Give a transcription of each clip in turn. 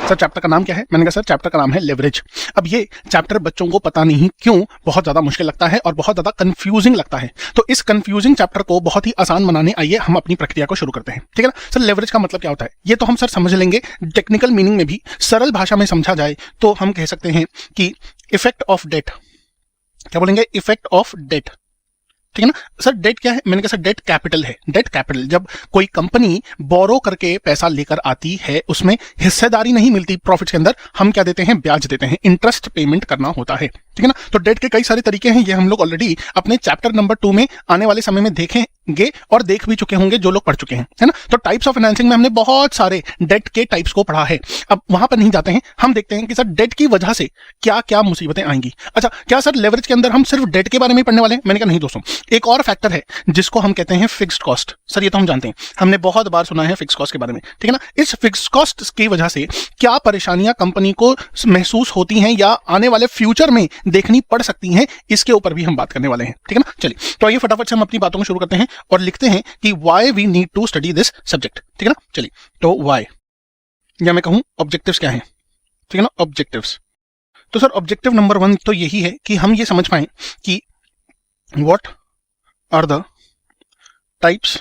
Sir chapter का नाम क्या है? मैंने कहा सर चैप्टर का नाम है लेवरेज। अब ये चैप्टर बच्चों को पता नहीं क्यों बहुत ज्यादा मुश्किल लगता है और बहुत ज्यादा कंफ्यूजिंग लगता है। तो इस कंफ्यूजिंग चैप्टर को बहुत ही आसान बनाने आइए हम अपनी प्रक्रिया को शुरू करते हैं, ठीक है ना। सर लेवरेज का मतलब क्या होता है ये तो हम सर समझ लेंगे, टेक्निकल मीनिंग में भी सरल भाषा में समझा जाए तो हम कह सकते हैं कि इफेक्ट ऑफ डेट। क्या बोलेंगे? इफेक्ट ऑफ डेट, ठीक है ना। सर डेट क्या है? मैंने कहा सर डेट कैपिटल है। डेट कैपिटल, जब कोई कंपनी बोरो करके पैसा लेकर आती है उसमें हिस्सेदारी नहीं मिलती प्रॉफिट्स के अंदर, हम क्या देते हैं? ब्याज देते हैं, इंटरेस्ट पेमेंट करना होता है, ठीक है ना। तो डेट के कई सारे तरीके हैं, ये हम लोग ऑलरेडी अपने चैप्टर नंबर 2 में आने वाले समय में देखेंगे और देख भी चुके होंगे जो लोग पढ़ चुके हैं, है ना। तो टाइप्स ऑफ फाइनेंसिंग में हमने बहुत सारे डेट के टाइप्स को पढ़ा है, अब वहां पर नहीं जाते हैं। हम देखते हैं कि सर डेट की वजह से क्या क्या मुसीबतें आएंगी। अच्छा, क्या सर लेवरेज के अंदर हम सिर्फ डेट के बारे में पढ़ने वाले हैं? मैंने कहा नहीं दोस्तों, एक और फैक्टर है जिसको हम कहते हैं फिक्स्ड कॉस्ट। सर ये तो हम जानते हैं, हमने बहुत बार सुना है फिक्स्ड कॉस्ट के बारे में, ठीक है ना। इस फिक्स्ड कॉस्ट की वजह से क्या परेशानियां कंपनी को महसूस होती हैं या आने वाले फ्यूचर में देखनी पड़ सकती हैं, इसके ऊपर भी हम बात करने वाले हैं, ठीक है ना। चलिए तो आइए फटाफट से हम अपनी बातों को शुरू करते हैं और लिखते हैं कि why we need to study this subject, ठीक है ना। चलिए तो व्हाई, या मैं कहूं ऑब्जेक्टिव्स क्या है, ठीक है ना। ऑब्जेक्टिव्स, तो सर ऑब्जेक्टिव नंबर 1 तो यही है कि हम ये समझ पाए कि what are the types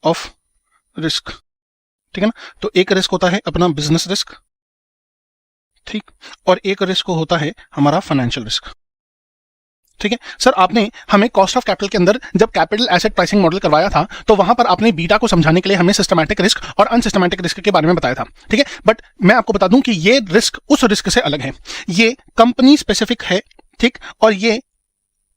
of risk, ठीक है ना। तो एक रिस्क होता है अपना बिजनेस रिस्क, ठीक, और एक रिस्क होता है हमारा फाइनेंशियल रिस्क, ठीक है। सर आपने हमें कॉस्ट ऑफ कैपिटल के अंदर जब कैपिटल एसेट प्राइसिंग मॉडल करवाया था तो वहां पर आपने बीटा को समझाने के लिए हमें सिस्टमैटिक रिस्क और अनसिस्टमैटिक रिस्क के बारे में बताया था, ठीक है। बट मैं आपको बता दूं कि ये रिस्क उस रिस्क से अलग है, ये कंपनी स्पेसिफिक है, ठीक, और ये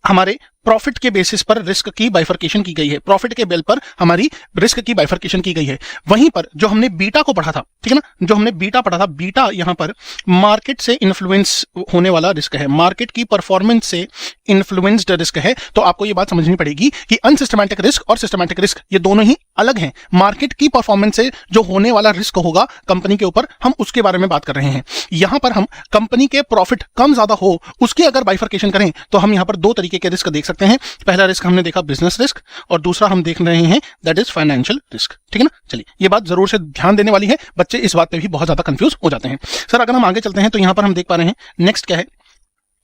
हमारे प्रॉफिट के बेसिस पर रिस्क की बाइफर्केशन की गई है, प्रॉफिट के बेल पर हमारी रिस्क की बाइफर्केशन की गई है। वहीं पर जो हमने बीटा को पढ़ा था, ठीक है ना, जो हमने बीटा पढ़ा था, बीटा यहां पर मार्केट से इन्फ्लुएंस होने वाला रिस्क है, मार्केट की परफॉर्मेंस से इन्फ्लुएंस्ड रिस्क है। तो आपको ये बात समझनी पड़ेगी कि अनसिस्टमैटिक रिस्क और सिस्टमैटिक रिस्क ये दोनों ही अलग हैं। मार्केट की परफॉर्मेंस से जो होने वाला रिस्क होगा कंपनी के ऊपर, हम उसके बारे में बात कर रहे हैं। यहां पर हम कंपनी के प्रॉफिट कम ज्यादा हो उसकी अगर बाइफर्केशन करें तो हम यहां पर दो तरीके के रिस्क देख सकते हैं। पहला रिस्क हमने देखा बिजनेस रिस्क और दूसरा हम देख रहे हैं दैट इज फाइनेंशियल रिस्क, ठीक है ना। चलिए ये बात जरूर से ध्यान देने वाली है, बच्चे इस बात पे भी बहुत ज्यादा कंफ्यूज हो जाते हैं। सर अगर हम आगे चलते हैं तो यहां पर हम देख पा रहे हैं नेक्स्ट क्या है,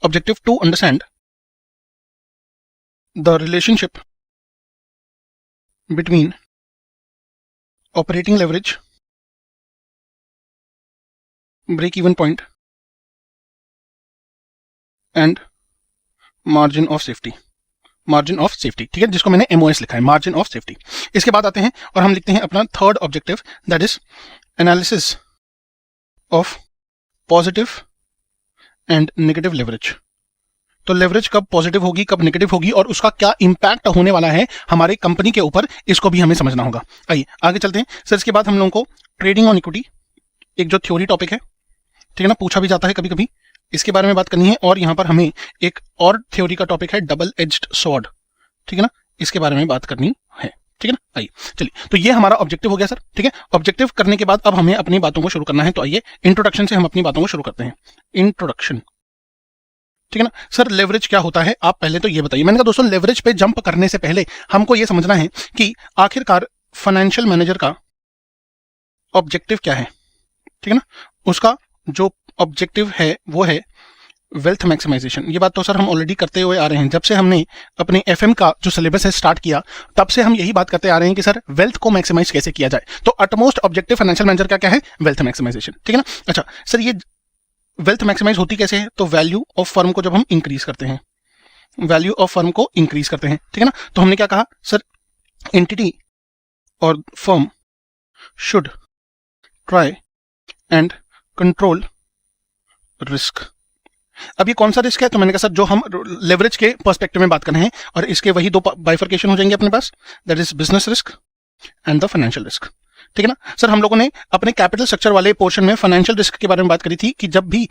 objective to understand the relationship between operating leverage, break even point and margin of safety, margin of safety, ठीक है, जिसको मैंने एमओएस लिखा है, मार्जिन ऑफ सेफ्टी। इसके बाद आते हैं और हम लिखते हैं अपना third objective that is analysis of positive and negative leverage. तो लेवरेज कब पॉजिटिव होगी कब नेगेटिव होगी और उसका क्या इंपैक्ट होने वाला है हमारे कंपनी के ऊपर, इसको भी हमें समझना होगा। आइए आगे चलते हैं। सर इसके बाद हम लोगों को ट्रेडिंग ऑन इक्विटी, एक जो थ्योरी टॉपिक है, ठीक है ना, पूछा भी जाता है कभी कभी, इसके बारे में बात करनी है। और यहां पर हमें एक और थ्योरी का टॉपिक है डबल एज्ड स्वॉर्ड, ठीक है ना, इसके बारे में बात करनी है, ठीक है ना। आइए चलिए, तो ये हमारा ऑब्जेक्टिव हो गया सर, ठीक है। ऑब्जेक्टिव करने के बाद अब हमें अपनी बातों को शुरू करना है, तो आइए इंट्रोडक्शन से हम अपनी बातों को शुरू करते हैं। इंट्रोडक्शन, ठीक है ना। सर लेवरेज क्या होता है आप पहले तो ये बताइए। मैंने कहा दोस्तों लेवरेज पे जंप करने से पहले हमको ये समझना है कि आखिरकार फाइनेंशियल मैनेजर का ऑब्जेक्टिव क्या है, ठीक है ना। उसका जो ऑब्जेक्टिव है वो है वेल्थ मैक्सिमाइजेशन। ये बात तो सर हम ऑलरेडी करते हुए आ रहे हैं, जब से हमने अपने एफएम का जो सिलेबस है स्टार्ट किया तब से हम यही बात करते आ रहे हैं कि सर वेल्थ को मैक्सिमाइज कैसे किया जाए। तो अटमोस्ट ऑब्जेक्टिव फाइनेंशियल मैनेजर का क्या है? वेल्थ मैक्सिमाइजेशन, ठीक है ना। अच्छा सर ये वेल्थ मैक्सिमाइज होती कैसे है? तो वैल्यू ऑफ फर्म को जब हम इंक्रीज करते हैं, वैल्यू ऑफ फर्म को इंक्रीज करते हैं, ठीक है ना। तो हमने क्या कहा सर, एंटिटी और firm should try and control risk. अब ये कौन सा रिस्क है? तो मैंने कहा सर जो हम लेवरेज के पर्सपेक्टिव में बात कर रहे हैं और इसके वही दो बाइफर्केशन हो जाएंगे अपने पास, that is business risk and the financial risk, ठीक है ना। सर हम लोगों ने अपने कैपिटल स्ट्रक्चर वाले पोर्शन में फाइनेंशियल रिस्क के बारे में बात करी थी कि जब भी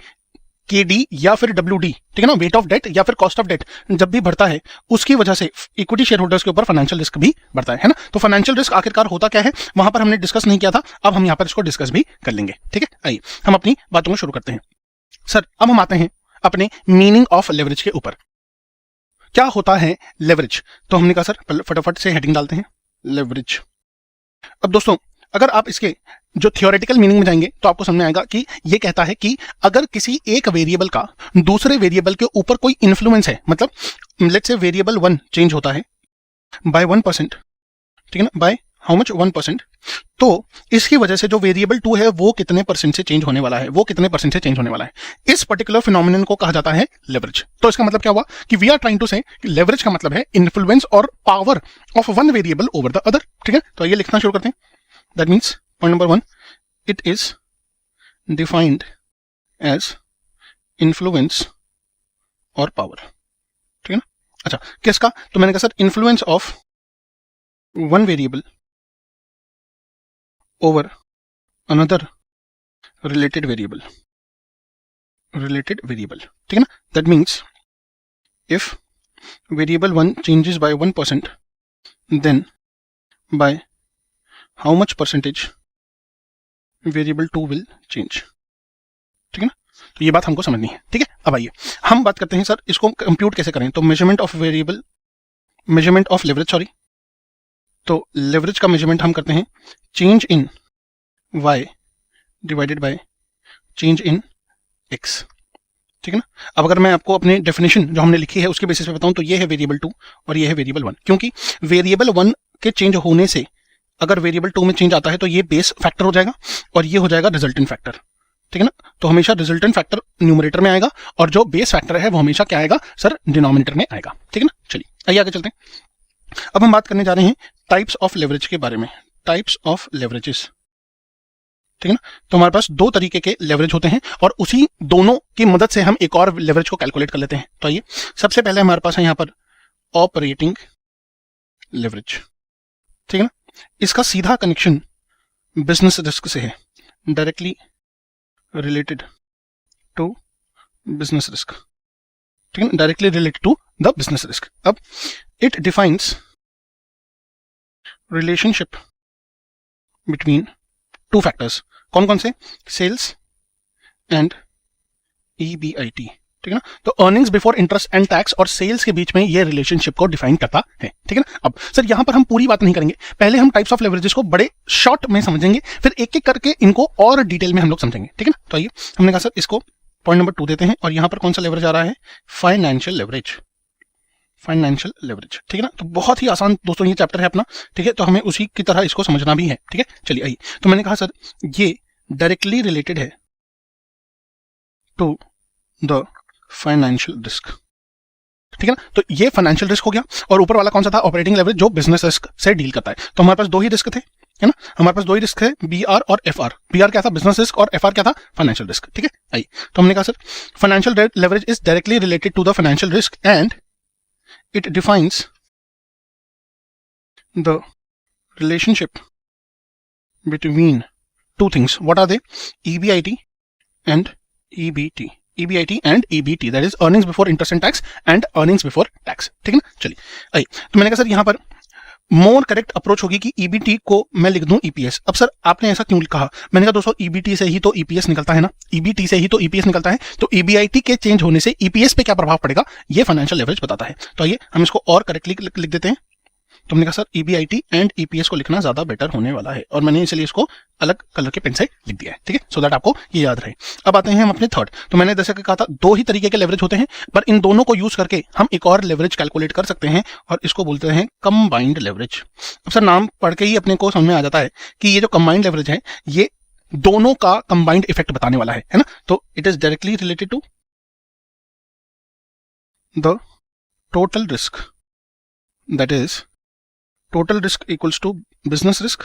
केडी या फिर डब्ल्यूडी, ठीक है ना, वेट ऑफ डेट या फिर कॉस्ट ऑफ डेट जब भी बढ़ता है उसकी वजह से इक्विटी शेयर होल्डर्स के ऊपर फाइनेंशियल रिस्क भी बढ़ता है ना। तो फाइनेंशियल रिस्क आखिरकार होता क्या है वहां पर हमने डिस्कस नहीं किया था, अब हम यहां पर इसको डिस्कस भी कर लेंगे, ठीक है। आइए हम अपनी बातों को शुरू करते हैं। सर अब हम आते हैं अपने मीनिंग ऑफ लेवरेज के ऊपर। क्या होता है लेवरेज? तो हमने कहा सर फटाफट से हेडिंग डालते हैं, लेवरेज। अब दोस्तों अगर आप इसके जो थियोरेटिकल मीनिंग में जाएंगे तो आपको समझ में आएगा कि ये कहता है कि अगर किसी एक वेरिएबल का दूसरे वेरिएबल के ऊपर कोई इन्फ्लुएंस है, मतलब लेट्स से वेरिएबल 1 चेंज होता है बाय 1%, ठीक है ना, बाय हाउ मच 1%, तो इसकी वजह से जो वेरिएबल 2 है वो कितने परसेंट से चेंज होने वाला है, वो कितने परसेंट से चेंज होने वाला है। इस पर्टिकुलर फिनोमिनन को कहा जाता है लेवरेज। तो इसका मतलब क्या हुआ कि we are trying to say leverage का मतलब है इन्फ्लुएंस और power of one variable over the other, ठीक है। तो ये लिखना शुरू करते हैं। That means point number 1, it is defined as influence और पावर, ठीक है ना। अच्छा, किसका? तो मैंने कहा sir influence of one variable over another related variable, ठीक है ना। that means if variable 1 changes by 1%, then by how much percentage variable 2 will change, ठीक है ना। तो ये बात हमको समझनी है, ठीक है। अब आइए हम बात करते हैं सर इसको कंप्यूट कैसे करें। तो मेजरमेंट ऑफ लेवरेज, तो लेवरेज का मेजरमेंट हम करते हैं change in y divided by change in x, ठीक है ना। अब अगर मैं आपको अपनी डेफिनेशन जो हमने लिखी है उसके बेसिस पे बताऊं तो ये है वेरिएबल 2 और ये है वेरिएबल 1, क्योंकि वेरिएबल 1 के चेंज होने से अगर वेरिएबल 2 में चेंज आता है तो ये बेस फैक्टर हो जाएगा और ये हो जाएगा रिजल्टेंट फैक्टर, ठीक है ना। तो हमेशा रिजल्टेंट फैक्टर न्यूमरेटर में आएगा और जो बेस फैक्टर है वो हमेशा क्या आएगा सर, डिनोमिनेटर में आएगा, ठीक है ना। चलिए आइए आगे चलते हैं। अब हम बात करने जा रहे हैं टाइप्स ऑफ लेवरेज के बारे में, टाइप्स ऑफ लेवरेजेस, ठीक है ना। तो हमारे पास दो तरीके के लेवरेज होते हैं और उसी दोनों की मदद से हम एक और लेवरेज को कैलकुलेट कर लेते हैं। तो आइए सबसे पहले हमारे पास है यहाँ पर ऑपरेटिंग लेवरेज, ठीक है ना। इसका सीधा कनेक्शन बिजनेस रिस्क से है, directly related to business risk, ठीक है ना, directly related to the business risk. अब it defines relationship between two factors, कौन कौन से? सेल्स एंड EBIT, ठीक है ना। तो earnings before interest and tax और सेल्स के बीच में ये रिलेशनशिप को डिफाइन करता है, ठीक है ना। अब सर यहां पर हम पूरी बात नहीं करेंगे, पहले हम टाइप्स ऑफ लेवरेजेस को बड़े शॉर्ट में समझेंगे, फिर एक एक करके इनको और डिटेल में हम लोग समझेंगे, ठीक है ना। तो आइए हमने कहा सर इसको पॉइंट नंबर 2 देते हैं और यहां पर कौन सा लेवरेज आ रहा है? फाइनेंशियल लेवरेज, ठीक है ना। तो बहुत ही आसान दोस्तों ये चैप्टर है अपना, ठीक है। तो हमें उसी की तरह इसको समझना भी है, ठीक है। चलिए आइए, तो मैंने कहा सर ये डायरेक्टली रिलेटेड है टू द फाइनेंशियल रिस्क, ठीक है ना। तो ये फाइनेंशियल रिस्क हो गया और ऊपर वाला कौन सा था? ऑपरेटिंग लेवरेज, जो बिजनेस रिस्क से डील करता है। तो हमारे पास दो ही रिस्क थे, है ना, हमारे पास दो ही रिस्क है, BR और FR। BR क्या था? बिजनेस रिस्क, और FR क्या था? फाइनेंशियल रिस्क, ठीक है। आइए, तो हमने कहा sir financial leverage is directly related to the financial risk and it defines the relationship between two things. What are they? EBIT and EBT. EBIT and EBT, that is earnings before interest and tax and earnings before tax, ठीक है ना। चलिए आइए, तो मैंने कहा sir यहाँ पर मोर करेक्ट अप्रोच होगी कि EBT को मैं लिख दूं EPS। अब सर आपने ऐसा क्यों कहा? मैंने कहा दोस्तों EBT से ही तो EPS निकलता है ना, EBT से ही तो EPS निकलता है, तो EBIT के चेंज होने से EPS पे क्या प्रभाव पड़ेगा ये फाइनेंशियल लेवरेज बताता है। तो आइए हम इसको और करेक्टली लिख देते हैं। तो हमने कहा सर EBIT एंड EPS को लिखना ज्यादा बेटर होने वाला है और मैंने इसलिए इसको अलग कलर के पेन से लिख दिया है, ठीक है, सो दैट आपको ये याद रहे। अब आते हैं हम अपने थर्ड। तो मैंने जैसे कि कहा था दो ही तरीके के लेवरेज होते हैं, पर इन दोनों को यूज करके हम एक और लेवरेज कैलकुलेट कर सकते हैं और इसको बोलते हैं कंबाइंड लेवरेज। अब सर नाम पढ़ के ही अपने को समझ में आ जाता है कि ये जो कंबाइंड लेवरेज है ये दोनों का कंबाइंड इफेक्ट बताने वाला है ना। तो it is directly related to the total risk, that is total risk equals to business risk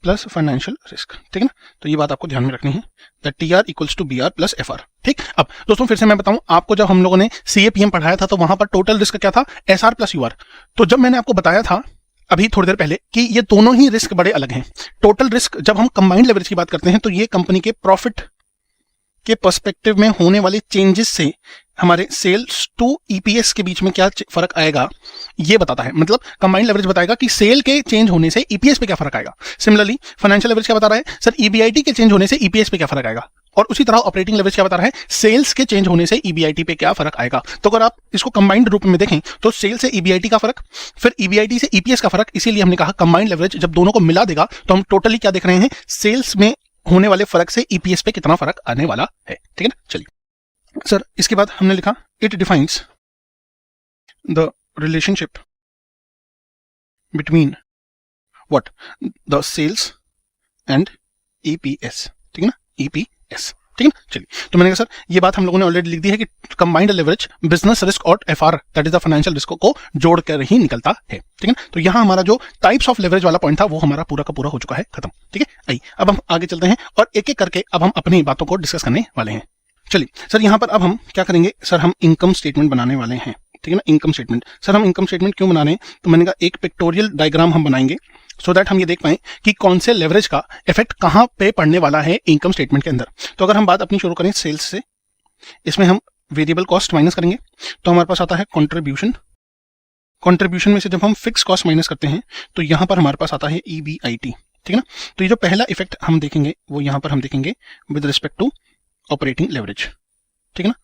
plus financial risk, ठीक है ना। तो ये बात आपको ध्यान में रखनी है, that TR equals to BR plus FR, ठीक। अब दोस्तों फिर से मैं बताऊं, आपको जब हम लोगों ने CAPM पढ़ाया था तो वहां पर टोटल रिस्क क्या था? SR plus UR। तो जब मैंने आपको बताया था अभी थोड़ी देर पहले कि ये दोनों ही रिस्क बड़े अलग हैं। टोटल रिस्क जब हम कंबाइंड लेवरेज की बात करते हैं तो ये कंपनी के प्रॉफिट के पर्सपेक्टिव में होने वाले चेंजेस से हमारे सेल्स टू EPS के बीच में क्या फर्क आएगा ये बताता है। मतलब कंबाइंड लेवरेज बताएगा कि सेल के चेंज होने से EPS पे क्या फर्क आएगा। सिमिलरली फाइनेंशियल लेवरेज क्या बता रहा है? सर EBIT के चेंज होने से EPS पे क्या फर्क आएगा। और उसी तरह ऑपरेटिंग लेवरेज क्या बता रहा है, सेल्स के चेंज होने से ईबीआईटी पे क्या फर्क आएगा। तो अगर आप इसको कंबाइंड रूप में देखें तो सेल्स से ईबीआईटी का फर्क, फिर ईबीआईटी से ईपीएस का फर्क, इसीलिए हमने कहा कंबाइंड लेवरेज जब दोनों को मिला देगा तो हम टोटली क्या देख रहे हैं, सेल्स में होने वाले फर्क से ईपीएस पे कितना फर्क आने वाला है। ठीक है ना, चलिए सर इसके बाद हमने लिखा it defines the relationship between what the sales and EPS. ठीक है ना, ईपीएस। ठीक है ना, चलिए तो मैंने कहा सर ये बात हम लोगों ने ऑलरेडी लिख दी है कि कंबाइंड लेवरेज बिजनेस रिस्क और FR that is the financial risk को जोड़कर ही निकलता है। ठीक है ना, तो यहां हमारा जो टाइप्स ऑफ लेवरेज वाला पॉइंट था वो हमारा पूरा का पूरा हो चुका है, खत्म। ठीक है, आइए अब हम आगे चलते हैं और एक एक करके अब हम अपनी बातों को डिस्कस करने वाले हैं। चलिए सर यहां पर अब हम क्या करेंगे, सर हम इनकम स्टेटमेंट बनाने वाले हैं। ठीक है ना, इनकम स्टेटमेंट। सर हम इनकम स्टेटमेंट क्यों बना रहे हैं, तो मैंने कहा एक पिक्टोरियल डायग्राम हम बनाएंगे सो दैट हम ये देख पाए कि कौन से लेवरेज का इफेक्ट कहां पे पड़ने वाला है इनकम स्टेटमेंट के अंदर। तो अगर हम बात अपनी शुरू करें सेल्स से, इसमें हम वेरिएबल कॉस्ट माइनस करेंगे तो हमारे पास आता है कंट्रीब्यूशन। कंट्रीब्यूशन में से जब हम फिक्स कॉस्ट माइनस करते हैं तो यहां पर हमारे पास आता है ईबीआईटी। ठीक है ना, तो ये जो पहला इफेक्ट हम देखेंगे वो यहां पर हम देखेंगे with respect to operating leverage. ठीक है ना,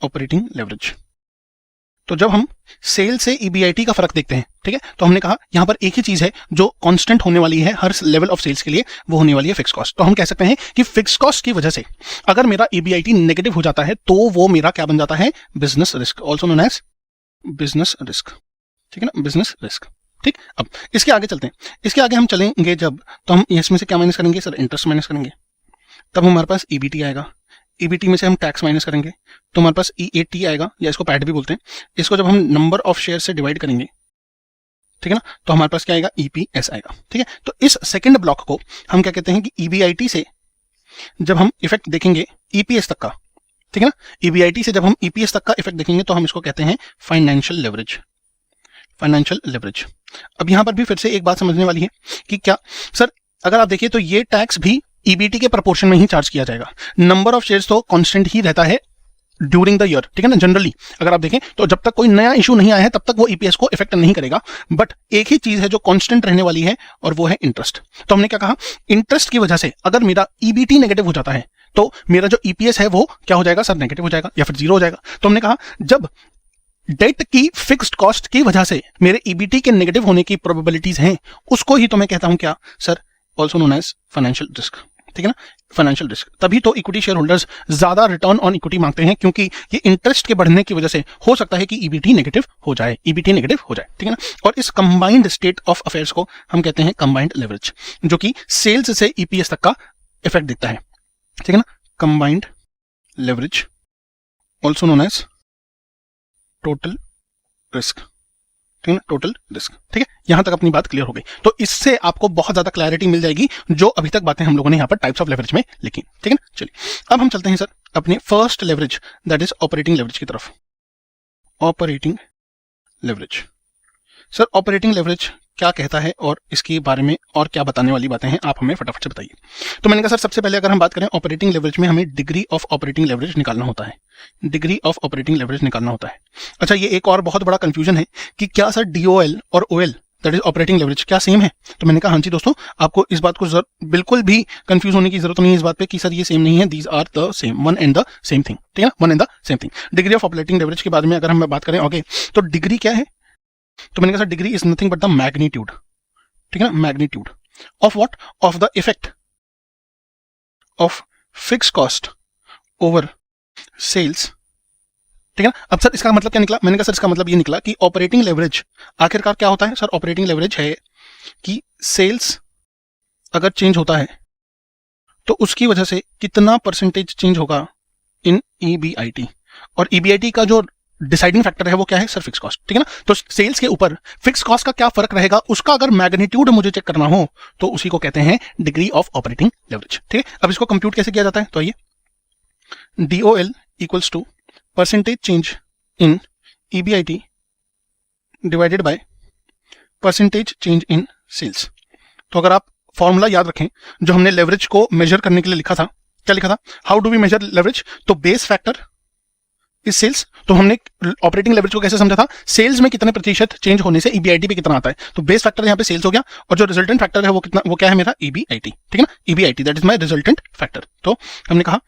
ऑपरेटिंग लेवरेज। तो जब हम सेल से ईबीआईटी का फर्क देखते हैं, ठीक है, तो हमने कहा यहां पर एक ही चीज है जो कांस्टेंट होने वाली है हर लेवल ऑफ सेल्स के लिए, वो होने वाली है फिक्स कॉस्ट। तो हम कह सकते हैं कि फिक्स कॉस्ट की वजह से अगर मेरा ईबीआईटी नेगेटिव हो जाता है तो वो मेरा क्या बन जाता है, business risk, also known as business risk. ठीक है ना, बिजनेस रिस्क। ठीक, अब इसके आगे चलते हैं। इसके आगे हम चलेंगे जब, तो हम इसमें से क्या माइनस करेंगे, सर इंटरेस्ट माइनस करेंगे, तब हमारे पास ईबीटी आएगा। ईबीटी में से हम टैक्स माइनस करेंगे तो हमारे पास ईएटी आएगा, या इसको पैट भी बोलते हैं। इसको जब हम नंबर ऑफ शेयर से डिवाइड करेंगे, ठीक है ना, तो हमारे पास क्या आएगा, ईपीएस आएगा। ठीक है, तो इस सेकंड ब्लॉक को हम क्या कहते हैं कि ईबीआईटी से जब हम इफेक्ट देखेंगे ईपीएस तक का, ठीक है ना, ईबीआईटी से जब हम ईपीएस तक का इफेक्ट देखेंगे तो हम इसको कहते हैं फाइनेंशियल लेवरेज। Financial leverage. अब यहां पर भी फिर से एक बात समझने वाली है कि क्या सर, अगर आप देखिए तो ये टैक्स भी ईबीटी के प्रपोर्शन में ही चार्ज किया जाएगा। नंबर ऑफ शेयर्स तो कांस्टेंट ही रहता है ड्यूरिंग द ईयर। ठीक है ना, जनरली अगर आप देखें तो जब तक कोई नया इशू नहीं आया है तब तक वो ईपीएस को इफेक्ट नहीं करेगा। बट एक ही चीज है जो कांस्टेंट रहने वाली है और वो है इंटरेस्ट। तो हमने क्या कहा, इंटरेस्ट की वजह से अगर मेरा ईबीटी नेगेटिव हो जाता है तो मेरा जो ईपीएस है वो क्या हो जाएगा, सर नेगेटिव हो जाएगा या फिर जीरो हो जाएगा। तो हमने कहा जब डेट की फिक्स्ड कॉस्ट की वजह से मेरे ईबीटी के नेगेटिव होने की प्रोबेबिलिटीज हैं, उसको ही तो मैं कहता हूं क्या, sir also known as financial risk. ठीक है ना, फाइनेंशियल रिस्क। तभी तो इक्विटी शेयर होल्डर्स ज्यादा रिटर्न ऑन इक्विटी मांगते हैं, क्योंकि ये इंटरेस्ट के बढ़ने की वजह से हो सकता है कि ईबीटी नेगेटिव हो जाए, ईबीटी नेगेटिव हो जाए। ठीक है ना, और इस कंबाइंड स्टेट ऑफ अफेयर्स को हम कहते हैं कंबाइंड लेवरेज, जो कि सेल्स से ईपीएस तक का इफेक्ट देता है। ठीक है ना, combined leverage also known as total risk. ठीक है ना, टोटल रिस्क। ठीक है, यहां तक अपनी बात क्लियर हो गई। तो इससे आपको बहुत ज्यादा क्लैरिटी मिल जाएगी जो अभी तक बातें हम लोगों ने यहां पर टाइप्स ऑफ लेवरेज में लिखी। ठीक है ना, चलिए अब हम चलते हैं सर अपने first leverage that is operating leverage की तरफ। Operating leverage. Sir operating leverage क्या कहता है और इसके बारे में और क्या बताने वाली बातें हैं, आप हमें फटाफट से बताइए। तो मैंने कहा सर सबसे पहले अगर हम बात करें ऑपरेटिंग लेवरेज में, हमें डिग्री ऑफ ऑपरेटिंग लेवरेज निकालना होता है। डिग्री ऑफ ऑपरेटिंग लेवरेज निकालना होता है। अच्छा, ये एक और बहुत बड़ा कंफ्यूजन है कि क्या सर डीओएल और OL that is operating leverage क्या सेम है। तो मैंने कहा हाँ जी दोस्तों, आपको इस बात को बिल्कुल भी कंफ्यूज होने की जरूरत नहीं है इस बात पे कि सर ये सेम नहीं है, these are the same, one and the same thing. ठीक है ना, one and the same thing. Degree of operating leverage के बारे में अगर हम बात करें आगे, तो डिग्री क्या है, तो मैंने कहा sir degree is nothing but the magnitude. ठीक है ना, magnitude of what, of the effect of fix cost over sales. ठीक है ना, अब सर इसका मतलब क्या निकला, मैंने कहा सर इसका मतलब ये निकला कि ऑपरेटिंग लेवरेज आखिरकार क्या होता है। सर ऑपरेटिंग लेवरेज है कि सेल्स अगर चेंज होता है तो उसकी वजह से कितना परसेंटेज चेंज होगा इन ईबीआईटी, और ईबीआईटी का जो डिसाइडिंग फैक्टर है वो क्या है, सर फिक्स कॉस्ट। ठीक है ना, तो सेल्स के ऊपर फिक्स कॉस्ट का क्या फर्क रहेगा उसका अगर मैग्नीट्यूड मुझे चेक करना हो तो उसी को कहते हैं डिग्री ऑफ ऑपरेटिंग लेवरेज। ठीक है, अब इसको कंप्यूट कैसे किया जाता है, तो आइए, DOL equals to percentage change in EBIT divided by percentage change in sales. तो अगर आप फॉर्मूला याद रखें जो हमने लेवरेज को मेजर करने के लिए लिखा था, क्या लिखा था, how do we measure leverage, तो बेस फैक्टर इज सेल्स। तो हमने ऑपरेटिंग लेवरेज को कैसे समझा था, सेल्स में कितने प्रतिशत चेंज होने से ईबीआईटी पे कितना आता है। तो बेस फैक्टर यहाँ पे सेल्स हो गया, और जो रिजल्टेंट फैक्टर है वो कितना, वो क्या है मेरा ईबीआईटी। ठीक है ना, EBIT that is my resultant factor. तो हमने कहा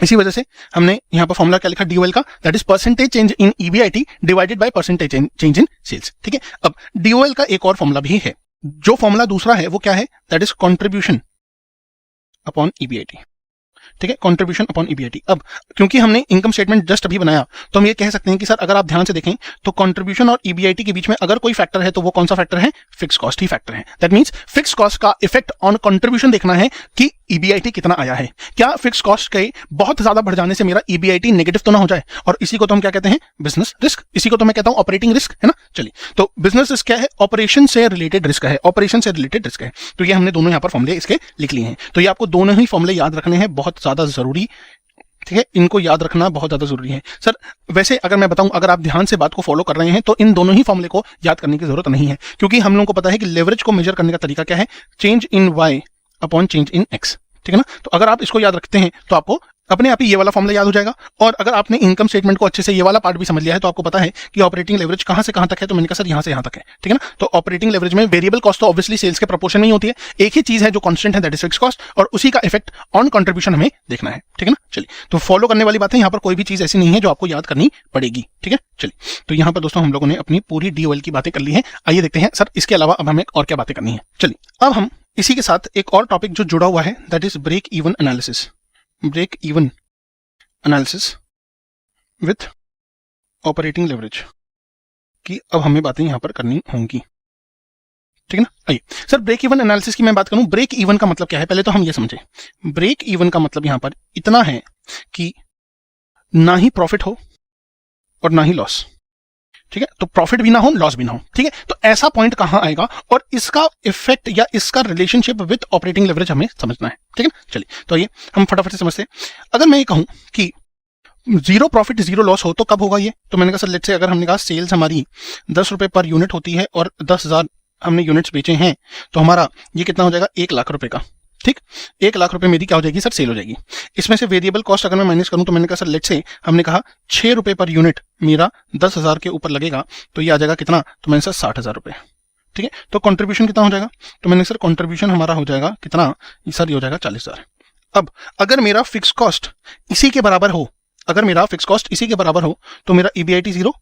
इसी वजह से हमने यहाँ पर फॉर्मूला क्या लिखा DOL का, that is percentage change in EBIT divided by percentage change in sales. ठीक है, अब DOL का एक और फॉर्मूला भी है, जो फॉर्मूला दूसरा है वो क्या है, that is contribution upon EBIT। ठीक है, कंट्रीब्यूशन अपॉन EBIT। अब क्योंकि हमने इनकम स्टेटमेंट जस्ट अभी बनाया तो हम ये कह सकते हैं कि सर अगर आप ध्यान से देखें तो कंट्रीब्यूशन और EBIT के बीच में अगर कोई फैक्टर है तो वो कौन सा फैक्टर है, फिक्स कॉस्ट ही फैक्टर है। दैट मींस फिक्स कॉस्ट का इफेक्ट ऑन कंट्रीब्यूशन देखना है कि EBIT कितना आया है, क्या फिक्स कॉस्ट के बहुत ज्यादा बढ़ जाने से मेरा EBIT नेगेटिव तो ना हो जाए, और इसी को तो हम क्या कहते हैं, बिजनेस रिस्क, इसी को तो मैं कहता हूं ऑपरेटिंग रिस्क, है ना। चलिए, तो बिजनेस रिस्क क्या है, ऑपरेशन से रिलेटेड रिस्क है, ऑपरेशन से रिलेटेड रिस्क है। तो ये हमने दोनों यहाँ पर फॉर्मूले इसके लिख लिए हैं, तो ये आपको दोनों ही फॉर्मूले याद रखने हैं, बहुत ज्यादा जरूरी। ठीक है, इनको याद रखना बहुत ज्यादा जरूरी है। सर वैसे अगर मैं बताऊं, अगर आप ध्यान से बात को फॉलो कर रहे हैं तो इन दोनों ही फॉर्मूले को याद करने की जरूरत नहीं है, क्योंकि हम लोगों को पता है कि लेवरेज को मेजर करने का तरीका क्या है, change in Y upon change in X। ठीक है ना, तो अगर आप इसको याद रखते हैं तो आपको अपने आप ही ये वाला फॉर्मूला याद हो जाएगा। और अगर आपने इनकम स्टेटमेंट को अच्छे से ये वाला पार्ट भी समझ लिया है तो आपको पता है कि ऑपरेटिंग लेवरेज कहां से कहां तक है, तो मैंने कहा सर यहां से यहां तक है। ठीक है ना, तो ऑपरेटिंग लेवरेज में वेरिएबल कॉस्ट तो ऑब्वियसली सेल्स के प्रोपोर्शन में ही होती है, एक ही चीज है जो कांस्टेंट है, दैट इज फिक्स कॉस्ट, और उसी का इफेक्ट ऑन कंट्रीब्यूशन हमें देखना है। ठीक है ना, चलिए, तो फॉलो करने वाली बात है, यहाँ पर कोई भी चीज ऐसी नहीं है जो आपको याद करनी पड़ेगी। ठीक है, चलिए, तो यहाँ पर दोस्तों हम लोगों ने अपनी पूरी DOL की बातें कर ली है। आइए देखते हैं सर इसके अलावा अब हमें और क्या बातें करनी है। चलिए, अब हम इसी के साथ एक और टॉपिक जो जुड़ा हुआ है, that is break even analysis, break even analysis with operating leverage की अब हमें बातें यहां पर करनी होंगी। ठीक है ना, आइए सर ब्रेक इवन एनालिसिस की मैं बात करूं, ब्रेक इवन का मतलब क्या है, पहले तो हम ये समझे। ब्रेक इवन का मतलब यहां पर इतना है कि ना ही प्रॉफिट हो और ना ही लॉस। ठीक है, तो प्रॉफिट भी ना हो, लॉस भी ना हो। ठीक है, तो ऐसा पॉइंट कहां आएगा और इसका इफेक्ट या इसका रिलेशनशिप विद ऑपरेटिंग लेवरेज हमें समझना है। ठीक है ना, चलिए, तो ये हम फटाफट से समझते हैं। अगर मैं ये कहूं कि 0 प्रॉफिट 0 लॉस हो तो कब होगा ये, तो मैंने कहा सर लेट्स से अगर हमने कहा सेल्स हमारी 10 रुपए पर यूनिट होती है और 10,000 हमने यूनिट्स बेचे हैं, तो हमारा ये कितना हो जाएगा, 1 लाख रुपए का। ठीक, 1 लाख रुपए मेरी क्या हो जाएगी सर, सेल हो जाएगी। इसमें से वेरिएबल कॉस्ट अगर मैं माइनस करूं तो मैंने कहा सर लेट्स से हमने कहा 6 रुपए पर यूनिट मेरा 10,000 के ऊपर लगेगा, तो ये आ जाएगा कितना, तो मैंने सर 60,000 रुपए। ठीक है, तो कंट्रीब्यूशन कितना हो जाएगा, तो मैंने सर कंट्रीब्यूशन हमारा हो जाएगा कितना, सर ये हो जाएगा 40,000। अब अगर मेरा फिक्स कॉस्ट इसी के बराबर हो, अगर मेरा फिक्स कॉस्ट इसी के बराबर हो तो मेरा EBIT 0,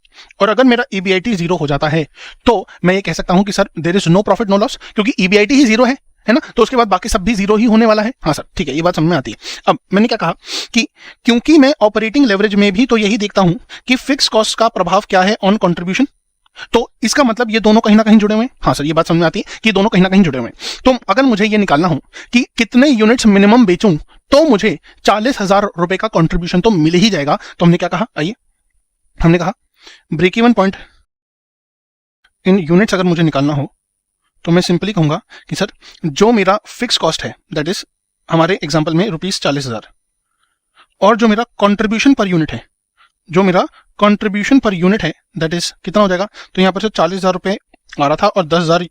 और अगर मेरा EBIT 0 हो जाता है तो मैं ये कह सकता हूं कि sir there is no profit no loss, क्योंकि EBIT ही 0 है ना, तो उसके बाद बाकी सब भी 0 ही होने वाला है। हाँ सर ठीक है, ये बात समझ में आती है। अब मैंने क्या कहा कि क्योंकि मैं ऑपरेटिंग लेवरेज में भी तो यही देखता हूं कि फिक्स कॉस्ट का प्रभाव क्या है ऑन कंट्रीब्यूशन, तो इसका मतलब ये दोनों कहीं ना कहीं जुड़े हुए हैं। हाँ सर, ये बात समझ में आती है कि दोनों कहीं ना कहीं जुड़े हुए हैं। तो अगर मुझे ये निकालना हो कि कितने यूनिट्स मिनिमम बेचूं तो मुझे 40,000 रुपए का कंट्रीब्यूशन तो मिल ही जाएगा, तो हमने क्या कहा, आइए हमने कहा break even point in units अगर मुझे निकालना हो तो मैं सिंपली कहूंगा कि सर जो मेरा फिक्स कॉस्ट है, दैट इज हमारे एग्जांपल में ₹40,000, और जो मेरा कंट्रीब्यूशन पर यूनिट है, जो मेरा कंट्रीब्यूशन पर यूनिट है दैट इज कितना हो जाएगा, तो यहाँ पर से 40,000 रुपए आ रहा था और 10,000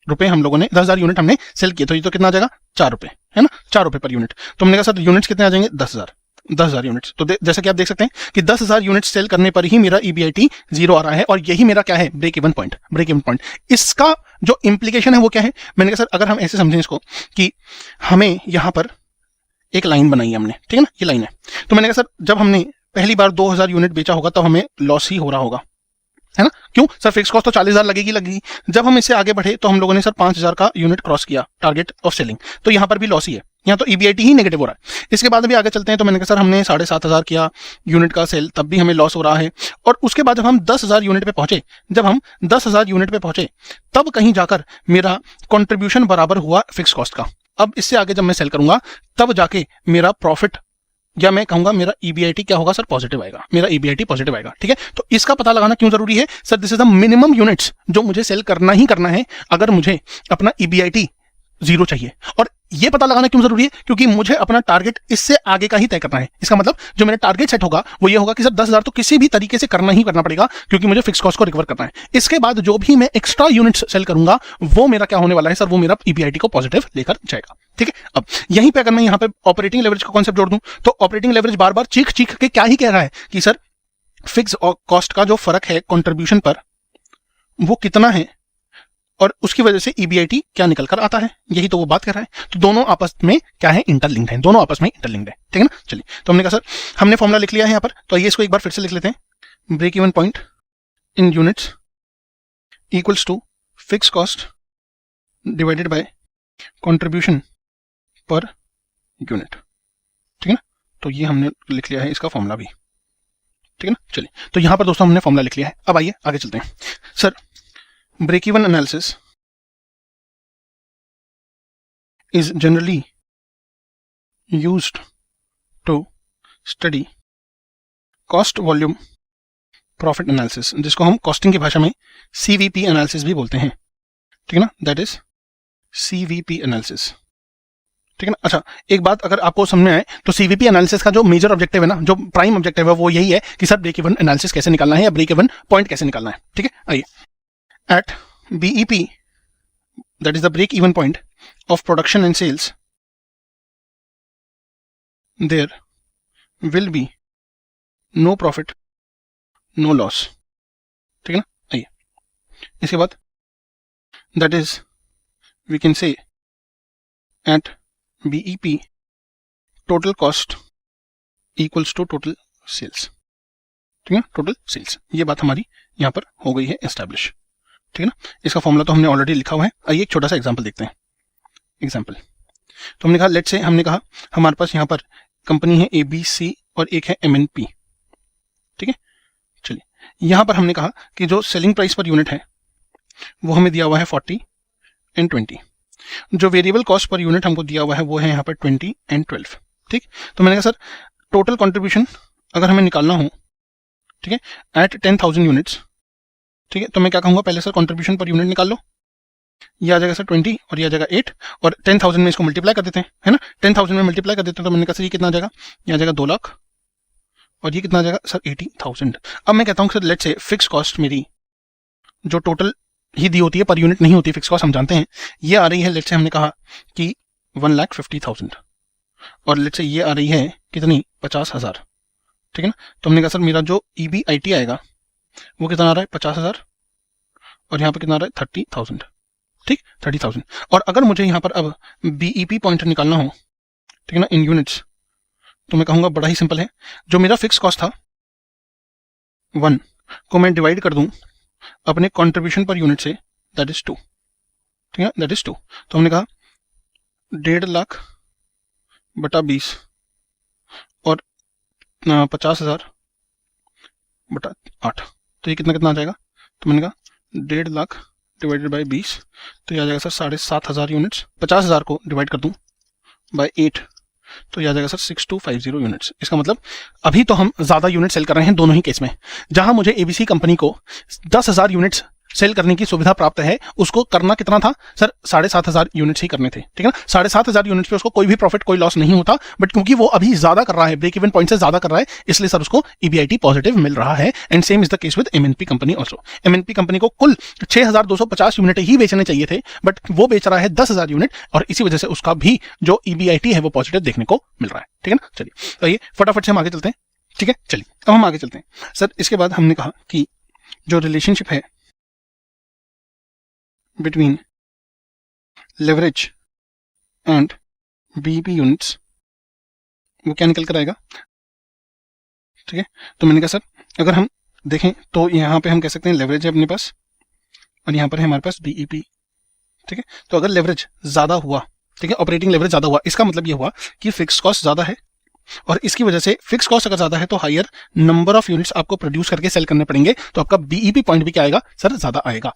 रुपए हम लोगों ने 10,000 यूनिट हमने सेल किए, तो ये तो कितना आ जाएगा, 4 रुपए, है ना, 4 रुपए पर यूनिट। तो हमने कहा सर यूनिट्स कितने आ जाएंगे, 10,000 यूनिट्स। तो जैसे कि आप देख सकते हैं कि 10,000 यूनिट सेल करने पर ही मेरा EBIT 0 आ रहा है, और यही मेरा क्या है, break even point. Break even point इसका जो इंप्लीकेशन है वो क्या है, मैंने कहा सर अगर हम ऐसे समझें इसको कि हमें यहां पर एक लाइन बनाई है हमने, ठीक है ना, ये लाइन है, तो मैंने कहा सर जब हमने पहली बार 2,000 यूनिट बेचा होगा तो हमें लॉस ही हो रहा होगा, है ना, क्यों सर, फिक्स कॉस्ट तो 40,000 लगेगी। जब हम इससे आगे बढ़े तो हम लोगों ने सर 5,000 का यूनिट क्रॉस किया टारगेट ऑफ सेलिंग, तो यहां पर भी लॉस ही है, यहाँ तो EBIT ही नेगेटिव हो रहा है। इसके बाद भी आगे चलते हैं तो मैंने कहा सर हमने 7,500 किया यूनिट का सेल, तब भी हमें लॉस हो रहा है। और उसके बाद जब हम 10,000 यूनिट पे पहुंचे, जब हम 10,000 यूनिट पे पहुंचे तब कहीं जाकर मेरा कंट्रीब्यूशन बराबर हुआ फिक्स कॉस्ट का। अब इससे आगे जब मैं सेल करूंगा तब जाके मेरा प्रॉफिट, या मैं कहूंगा मेरा EBIT क्या होगा सर, पॉजिटिव आएगा, मेरा EBIT पॉजिटिव आएगा। ठीक है, तो इसका पता लगाना क्यों जरूरी है sir, this is the minimum units जो मुझे सेल करना ही करना है अगर मुझे अपना EBIT 0 चाहिए। और ये पता लगाना क्यों जरूरी है, क्योंकि मुझे अपना टारगेट इससे आगे का ही तय करना है। इसका मतलब जो मेरा टारगेट सेट होगा वो ये होगा कि सर 10,000 तो किसी भी तरीके से करना ही करना पड़ेगा, क्योंकि मुझे फिक्स कॉस्ट को रिकवर करना है। इसके बाद जो भी मैं एक्स्ट्रा यूनिट्स सेल करूंगा वो मेरा क्या होने वाला है सर, वो मेरा EBIT को पॉजिटिव लेकर जाएगा। ठीक है, अब यहीं पे अगर मैं यहाँ पे ऑपरेटिंग लेवरेज का कॉन्सेप्ट जोड़ दूं तो ऑपरेटिंग लेवरेज बार बार चीख चीख के क्या ही कह रहा है कि सर फिक्स और कॉस्ट का जो फर्क है कंट्रीब्यूशन पर वो कितना है, और उसकी वजह से ईबीआईटी क्या निकल कर आता है, यही तो वो बात कर रहा है। तो दोनों आपस में क्या है, इंटरलिंक्ड है, दोनों आपस में इंटरलिंक्ड है, ठीक है ना। चलिए, तो हमने कहा सर हमने फॉर्मूला लिख लिया है यहाँ पर, तो आइए इसको एक बार फिर से लिख लेते हैं। Break even point in units equals to fix cost divided by contribution per unit, ठीक है ना। तो ये हमने लिख लिया है इसका फॉर्मूला भी, ठीक है ना। चलिए, तो यहां पर दोस्तों हमने फॉर्मूला लिख लिया है। अब आइए आगे चलते हैं। Sir break even analysis is generally used to study cost volume profit analysis, जिसको हम कॉस्टिंग की भाषा में सीवीपी एनालिसिस भी बोलते हैं, ठीक है ना। दैट इज सीवीपी एनालिसिस, ठीक है ना। अच्छा, एक बात अगर आपको समझ में आए तो सीवीपी एनालिसिस का जो मेजर ऑब्जेक्टिव है ना, जो प्राइम ऑब्जेक्टिव है, वो यही है कि सर ब्रेक इवन एनालिसिस कैसे निकालना है या ब्रेक इवन पॉइंट कैसे निकालना है, ठीक है। आइए, at BEP that is the break even point of production and sales there will be no profit no loss, ठीक है ना। आइए, इसके बाद that is we can say at BEP total cost equals to total sales, ठीक है, total sales. ये बात हमारी यहाँ पर हो गई है एस्टैब्लिश, ठीक है ना। इसका फॉर्मूला तो हमने ऑलरेडी लिखा हुआ है। आइए एक छोटा सा एग्जांपल देखते हैं। एग्जांपल तो हमने कहा, लेट्स से हमने कहा हमारे पास यहाँ पर कंपनी है ABC और एक है MNP, ठीक है। चलिए, यहाँ पर हमने कहा कि जो सेलिंग प्राइस पर यूनिट है वो हमें दिया हुआ है 40 एंड 20, जो वेरिएबल कॉस्ट पर यूनिट हमको दिया हुआ है वो है यहाँ पर 20 एंड 12, ठीक। तो मैंने कहा सर टोटल कंट्रीब्यूशन अगर हमें निकालना हो, ठीक है, एट 10,000 यूनिट्स, ठीक है, तो मैं क्या कहूँगा, पहले सर कंट्रीब्यूशन पर यूनिट निकाल लो। ये आ जाएगा सर 20 और ये आ जाएगा 8 और 10,000 में इसको मल्टीप्लाई कर देते हैं, है ना। 10,000 में मल्टीप्लाई कर देते हैं तो मैंने कहा सर ये कितना आ जाएगा, ये आ जाएगा 2 लाख और ये कितना आ जाएगा सर 80,000। अब मैं कहता हूँ sir let's say fix cost मेरी जो टोटल ही दी होती है, पर यूनिट नहीं होती फिक्स कॉस्ट, हम जानते हैं, ये आ रही है लेट्स से हमने कहा कि 1,50,000 और लेट्स से ये आ रही है कितनी, 50,000, ठीक है ना। तो हमने कहा सर मेरा जो EBIT आएगा वो कितना आ रहा है 50,000 और यहाँ पर कितना आ रहा है 30,000, ठीक, 30,000। और अगर मुझे यहाँ पर अब BEP पॉइंट निकालना हो, ठीक है ना, इन यूनिट्स, तो मैं कहूँगा बड़ा ही सिंपल है, जो मेरा फिक्स कॉस्ट था 1 को मैं डिवाइड कर दूं अपने कंट्रीब्यूशन पर यूनिट से, दैट इज 2, ठीक है, दैट इज 2। तो हमने कहा 1.5 लाख बटा 20 और 50,000 बटा 8, तो ये कितना कितना आ जाएगा, तो मैंने कहा 1.5 लाख डिवाइडेड बाई 20, तो ये आ जाएगा सर 7,500 यूनिट्स। 50,000 को डिवाइड कर दूं बाय 8 तो ये आ जाएगा सर 6250 यूनिट्स। इसका मतलब अभी तो हम ज्यादा यूनिट सेल कर रहे हैं दोनों ही केस में। जहां मुझे ABC कंपनी को 10,000 यूनिट्स सेल करने की सुविधा प्राप्त है, उसको करना कितना था सर, 7,500 यूनिट्स ही करने थे, ठीक है ना। 7,500 यूनिट्स पे उसको कोई भी प्रॉफिट कोई लॉस नहीं होता, बट क्योंकि वो अभी ज्यादा कर रहा है, ब्रेक इवन पॉइंट से ज्यादा कर रहा है, इसलिए सर उसको EBIT पॉजिटिव मिल रहा है। And same is the case with MNP company also. MNP company को कुल 6,250 यूनिट ही बेचने चाहिए थे, बट वो बेच रहा है 10,000 यूनिट और इसी वजह से उसका भी जो EBIT है वो पॉजिटिव देखने को मिल रहा है, ठीक है ना। चलिए, तो ये फटाफट से हम आगे चलते हैं, ठीक है। चलिए, अब हम आगे चलते हैं सर। इसके बाद हमने कहा कि जो रिलेशनशिप है between leverage and BEP units वो क्या निकल कर आएगा, ठीक है। तो मैंने कहा सर अगर हम देखें तो यहाँ पे हम कह सकते हैं लेवरेज है अपने पास और यहाँ पर है हमारे पास BEP, ठीक है। तो अगर लेवरेज ज्यादा हुआ, ठीक है, ऑपरेटिंग लेवरेज ज्यादा हुआ, इसका मतलब ये हुआ कि फिक्स कॉस्ट ज्यादा है और इसकी वजह से फिक्स कॉस्ट अगर ज्यादा है तो हायर नंबर ऑफ यूनिट्स आपको प्रोड्यूस करके सेल करने पड़ेंगे, तो आपका BEP पॉइंट भी क्या आएगा सर, ज्यादा आएगा।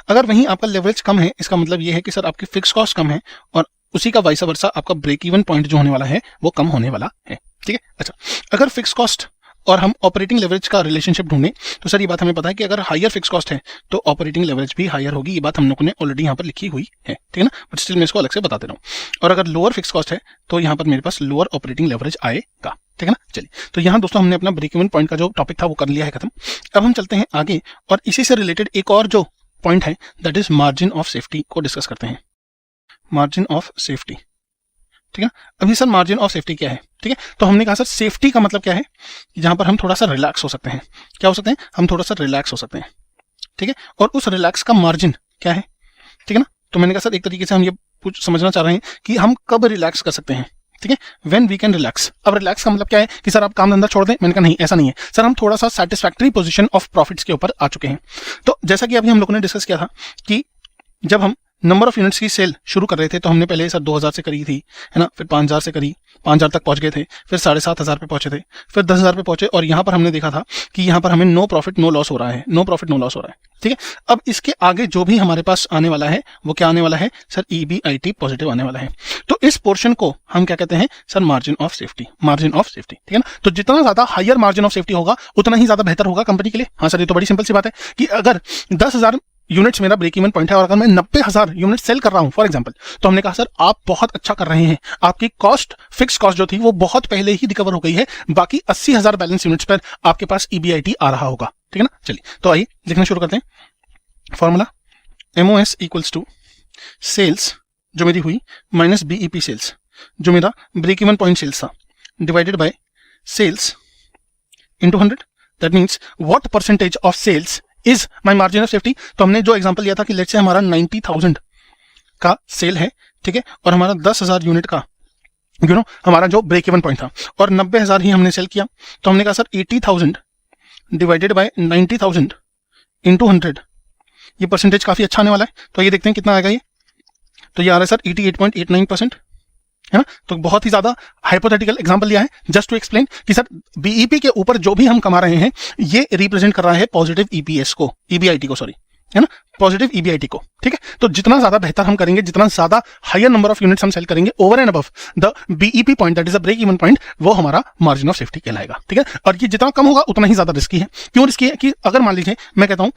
अगर वहीं आपका लेवरेज कम है, इसका मतलब ये है कि सर आपकी फिक्स कॉस्ट कम है और उसी का वाइस वर्सा आपका ब्रेक इवन पॉइंट जो होने वाला है वो कम होने वाला है, ठीक है। अच्छा, अगर फिक्स कॉस्ट और हम ऑपरेटिंग लेवरेज का रिलेशनशिप ढूंढें तो सर ये बात हमें पता है कि अगर हायर फिक्स कॉस्ट है तो ऑपरेटिंग लेवरेज भी हायर होगी, ये बात हम लोगों ने ऑलरेडी यहाँ पर लिखी हुई है, ठीक है ना। बट स्टिल मैं इसको अलग से बताते रहूँ। और अगर लोअर फिक्स कॉस्ट है तो यहाँ पर मेरे पास लोअर ऑपरेटिंग लेवरेज आएगा, ठीक है ना। चलिए, तो यहाँ दोस्तों हमने अपना ब्रेक इवन पॉइंट का जो टॉपिक था वो कर लिया है खत्म। अब हम चलते हैं आगे और इसी से रिलेटेड एक और जो पॉइंट है that is margin of safety को डिस्कस करते हैं। मार्जिन ऑफ सेफ्टी, ठीक है। अभी सर मार्जिन ऑफ सेफ्टी क्या है, ठीक है। तो हमने कहा सर सेफ्टी का मतलब क्या है, जहां पर हम थोड़ा सा रिलैक्स हो सकते हैं। क्या हो सकते हैं, हम थोड़ा सा रिलैक्स हो सकते हैं, ठीक है। और उस रिलैक्स का मार्जिन क्या है, ठीक है ना। तो मैंने कहा सर एक तरीके से हम ये कुछ समझना चाह रहे हैं कि हम कब रिलैक्स कर सकते हैं, ठीक है, व्हेन वी कैन रिलैक्स। अब रिलैक्स का मतलब क्या है कि सर आप काम धंधा छोड़ दें, मैंने कहा नहीं ऐसा नहीं है सर, हम थोड़ा सा सेटिस्फैक्टरी पोजीशन ऑफ प्रॉफिट्स के ऊपर आ चुके हैं। तो जैसा कि अभी हम लोगों ने डिस्कस किया था कि जब हम नंबर ऑफ यूनिट्स की सेल शुरू कर रहे थे तो हमने पहले सर 2000 से करी थी, है ना, फिर 5000 से करी, 5000 तक पहुंच गए थे, फिर 7500 पे पहुंचे थे, फिर 10000 पे पहुंचे, और यहां पर हमने देखा था कि यहां पर हमें नो प्रॉफिट नो लॉस हो रहा है, नो प्रॉफिट नो लॉस हो रहा है, ठीक है। अब इसके आगे जो भी हमारे पास आने वाला है वो क्या आने वाला है सर, EBIT पॉजिटिव आने वाला है। तो इस पोर्शन को हम क्या कहते हैं sir, margin of safety, margin of safety, ठीक है ना। तो जितना ज्यादा हायर मार्जिन ऑफ सेफ्टी होगा उतना ही ज्यादा बेहतर होगा कंपनी के लिए। हाँ सर ये तो बड़ी सिंपल सी बात है कि अगर 10,000 यूनिट्स मेरा ब्रेक इवन पॉइंट है और अगर मैं 90,000 यूनिट सेल कर रहा हूं फॉर एग्जांपल, तो हमने कहा सर आप बहुत अच्छा कर रहे हैं, आपकी कॉस्ट, फिक्स कॉस्ट जो थी वो बहुत पहले ही रिकवर हो गई है, बाकी 80,000 बैलेंस यूनिट्स पर आपके पास EBIT आ रहा होगा, ठीक है ना। चलिए तो आइए लिखना शुरू करते हैं। Formula MOS equals to sales जो मेरी हुई माइनस BEP सेल्स जो मेरा ब्रेक इवन पॉइंट सेल्स था, divided by sales into 100, that means what percentage of sales is my margin of safety. तो हमने जो एग्जांपल लिया था कि लेट्स से हमारा 90,000 का सेल है, ठीक है, और हमारा 10,000 यूनिट का हमारा जो ब्रेक इवन पॉइंट था और 90,000 ही हमने सेल किया, तो हमने कहा सर 80,000 डिवाइडेड बाय 90,000 इंटू 100, ये परसेंटेज काफी अच्छा आने वाला है। तो ये देखते हैं कितना आएगा ये, तो ये आ रहा है सर 88.89%, है ना। तो बहुत ही ज्यादा हाइपोथेटिकल एग्जांपल लिया है जस्ट टू एक्सप्लेन कि सर BEP के ऊपर जो भी हम कमा रहे हैं ये रिप्रेजेंट कर रहा है पॉजिटिव EPS को, EBIT को, सॉरी, है ना, पॉजिटिव EBIT को, ठीक है। तो जितना ज्यादा बेहतर हम करेंगे, जितना ज्यादा हायर नंबर ऑफ यूनिट्स हम सेल करेंगे over and above the BEP point, that is the break even point, वो हमारा मार्जिन ऑफ सेफ्टी कहलाएगा, ठीक है। और ये जितना कम होगा उतना ही ज्यादा रिस्की है। क्यों रिस्की है कि अगर मान लीजिए मैं कहता हूं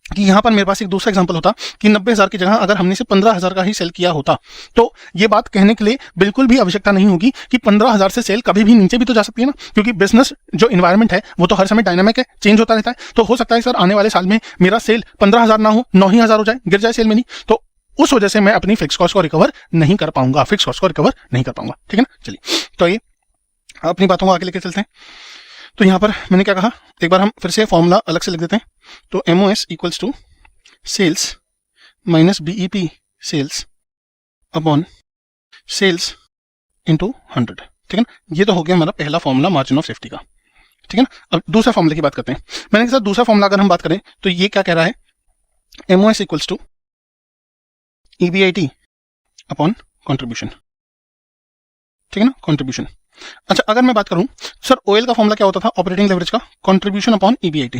कि यहां पर मेरे पास एक दूसरा एग्जांपल होता कि 90,000 की जगह अगर हमने से 15,000 का ही सेल किया होता, तो ये बात कहने के लिए बिल्कुल भी आवश्यकता नहीं होगी कि 15,000 से सेल कभी भी नीचे भी तो जा सकती है ना, क्योंकि बिजनेस जो इन्वायरमेंट है वो तो हर समय डायनामिक है, चेंज होता रहता है। तो हो सकता है सर आने वाले साल में मेरा सेल 15,000 ना हो, 9,000 हो जाए, गिर जाए सेल में नहीं, तो उस वजह से मैं अपनी फिक्स कॉस्ट को रिकवर नहीं कर पाऊंगा, फिक्स कॉस्ट को रिकवर नहीं कर पाऊंगा, ठीक है ना। चलिए तो ये अपनी बातों को आगे लेके चलते हैं। तो यहां पर मैंने क्या कहा, एक बार हम फिर से फॉर्मूला अलग से लिख देते हैं। तो MOS equals to sales minus BEP sales upon sales into 100, ठीक है ना। ये तो हो गया हमारा पहला फॉर्मूला मार्जिन ऑफ सेफ्टी का, ठीक है ना। अब दूसरा फॉर्मूले की बात करते हैं। मैंने कहा दूसरा फॉर्मूला अगर हम बात करें तो ये क्या कह रहा है, MOS equals to EBIT upon contribution, ठीक है ना, कॉन्ट्रीब्यूशन। अच्छा अगर मैं बात करूं सर OL का फॉर्मूला क्या होता था, ऑपरेटिंग लेवरेज का, कॉन्ट्रीब्यूशन अपॉन EBIT,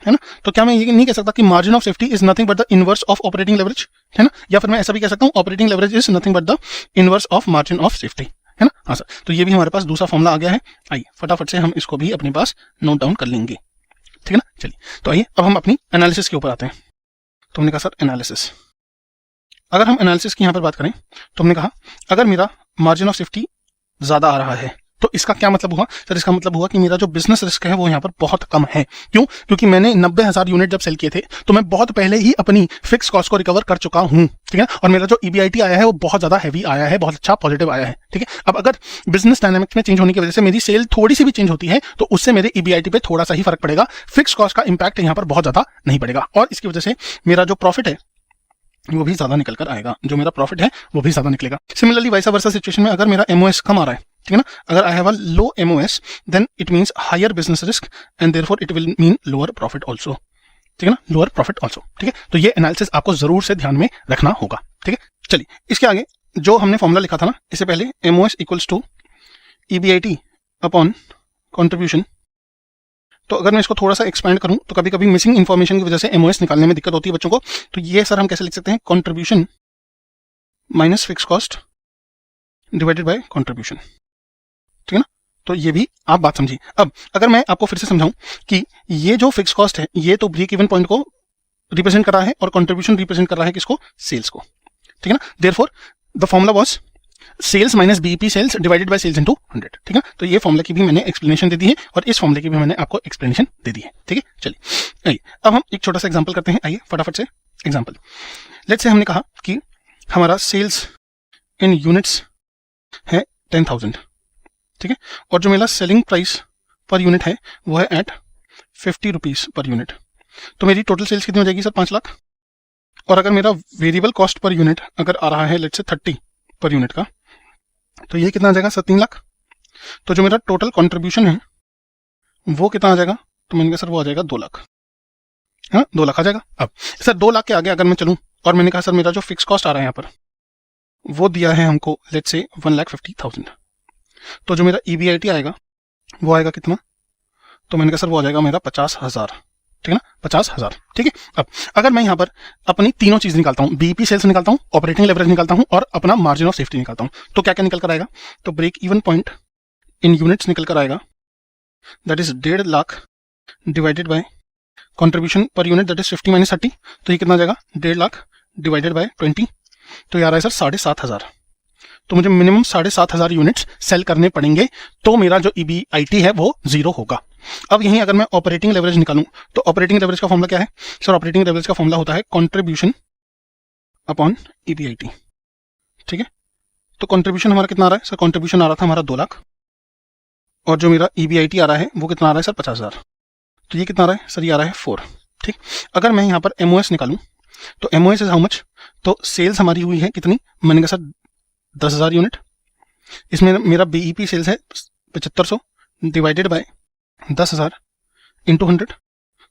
है ना। तो क्या मैं ये नहीं कह सकता कि margin of safety is nothing but the inverse of operating leverage, है ना, या फिर मैं ऐसा भी कह सकता हूं operating leverage is nothing but the inverse of margin of safety, है ना। हाँ सर, तो ये भी हमारे पास दूसरा फॉर्मूला आ गया है। आइए फटाफट से हम इसको भी अपने पास नोट डाउन कर लेंगे, ठीक है ना। चलिए तो आइए अब हम अपनी एनालिसिस के ऊपर आते हैं। तो हमने कहा सर एनालिसिस, अगर हम एनालिसिस की यहां पर बात करें तो हमने कहा अगर मेरा मार्जिन ऑफ सेफ्टी ज्यादा आ रहा है तो इसका क्या मतलब हुआ सर, इसका मतलब हुआ कि मेरा जो बिजनेस रिस्क है वो यहाँ पर बहुत कम है। क्यों? क्योंकि मैंने 90,000 यूनिट जब सेल किए थे तो मैं बहुत पहले ही अपनी फिक्स कॉस्ट को रिकवर कर चुका हूँ, ठीक है। और मेरा जो EBIT आया है वो बहुत ज्यादा हैवी आया है, बहुत अच्छा पॉजिटिव आया है, ठीक है। अब अगर बिजनेस डायनामिक्स में चेंज होने की वजह से मेरी सेल थोड़ी सी भी चेंज होती है तो उससे मेरे EBIT पे थोड़ा सा ही फर्क पड़ेगा, फिक्स कॉस्ट का इंपैक्ट यहाँ पर बहुत ज्यादा नहीं पड़ेगा, और इसकी वजह से मेरा जो प्रॉफिट है वो भी ज्यादा निकल कर आएगा, जो मेरा प्रॉफिट है वो भी ज्यादा निकलेगा। सिमिलरली वाइसा वर्सा सिचुएशन में अगर मेरा MOS कम आ रहा है, ठीक है ना, अगर I have a low MOS then it means higher business risk and therefore it will mean lower profit also, ठीक है ना, लोअर प्रॉफिट आल्सो, ठीक है। तो ये एनालिसिस आपको जरूर से ध्यान में रखना होगा, ठीक है। चलिए इसके आगे जो हमने फॉर्मूला लिखा था ना इससे पहले, MOS equals to EBIT upon contribution, तो अगर मैं इसको थोड़ा सा एक्सपेंड करूं तो कभी कभी मिसिंग इन्फॉर्मेशन की वजह से MOS निकालने में दिक्कत होती है बच्चों को। तो ये सर हम कैसे लिख सकते हैं, contribution minus fix cost divided by contribution, ठीक है ना। तो ये भी आप बात समझिए। अब अगर मैं आपको फिर से समझाऊं कि ये जो फिक्स कॉस्ट है ये तो ब्रेक इवन पॉइंट को रिप्रेजेंट कर रहा है और कॉन्ट्रीब्यूशन रिप्रेजेंट कर रहा है किसको, सेल्स को, ठीक है ना। Therefore the formula was sales minus BEP sales divided by sales into 100, ठीक है। तो ये फॉर्मूला की भी मैंने एक्सप्लेनेशन दे दी है और इस फॉर्मूले की भी मैंने आपको एक्सप्लेनेशन दे दी है, ठीक है। चलिए आइए अब हम एक छोटा सा एग्जांपल करते हैं। आइए फटाफट से एग्जांपल, लेट्स से हमने कहा कि हमारा सेल्स इन यूनिट्स है 10,000, ठीक है, और जो मेरा सेलिंग प्राइस पर यूनिट है वो है एट 50 रुपीज पर यूनिट। तो मेरी टोटल सेल्स कितनी हो जाएगी सर, 5 लाख, और अगर मेरा वेरिएबल कॉस्ट पर यूनिट अगर आ रहा है लेट्स से 30 पर यूनिट का, तो ये कितना आ जाएगा सर 3 लाख। तो जो मेरा टोटल कंट्रीब्यूशन है वो कितना आ जाएगा, तो मैंने कहा सर वो आ जाएगा 2 लाख, हाँ 2 लाख आ जाएगा। अब सर 2 लाख के आगे अगर मैं चलूं और मैंने कहा सर मेरा जो फिक्स कॉस्ट आ रहा है यहाँ पर वो दिया है हमको लेट्स से 1,50,000, तो जो मेरा EBIT आएगा वो आएगा कितना, तो मैंने कहा सर वो आ जाएगा मेरा 50,000, ठीक है ना, 50,000। ठीक है, अब अगर मैं यहाँ पर अपनी तीनों चीज निकालता हूँ, बीईपी सेल्स निकालता हूँ, ऑपरेटिंग लेवरेज निकालता हूँ और अपना मार्जिन ऑफ सेफ्टी निकालता हूँ, तो क्या क्या निकल कर आएगा, तो break even point in units निकल कर आएगा, that is 1.5 lakh divided by contribution per unit that is 50 - 30, तो ये कितना आ जाएगा 1.5 लाख डिवाइडेड बाय 20, तो यार है सर 7,500। तो मुझे मिनिमम 7,500 यूनिट्स सेल करने पड़ेंगे, तो मेरा जो EBIT है वो 0 होगा। अब यहीं अगर मैं ऑपरेटिंग लेवरेज निकालूं, तो ऑपरेटिंग लेवरेज का फॉर्मूला क्या है सर, ऑपरेटिंग लेवरेज का फॉर्मूला होता है कंट्रीब्यूशन अपॉन EBIT। ठीक है, तो कंट्रीब्यूशन हमारा कितना आ रहा है सर, कंट्रीब्यूशन आ रहा था हमारा 2 लाख, और जो मेरा EBIT आ रहा है वो कितना आ रहा है सर 50,000, तो ये कितना आ रहा है सर, ये आ रहा है 4। ठीक, अगर मैं यहाँ पर MOS निकालूं, तो MOS इज हाउ मच, तो सेल्स हमारी हुई है कितनी, मैंने कहा सर 10,000 यूनिट, इसमें मेरा BEP सेल्स है 7500 डिवाइडेड बाय 10,000 इंटू 100,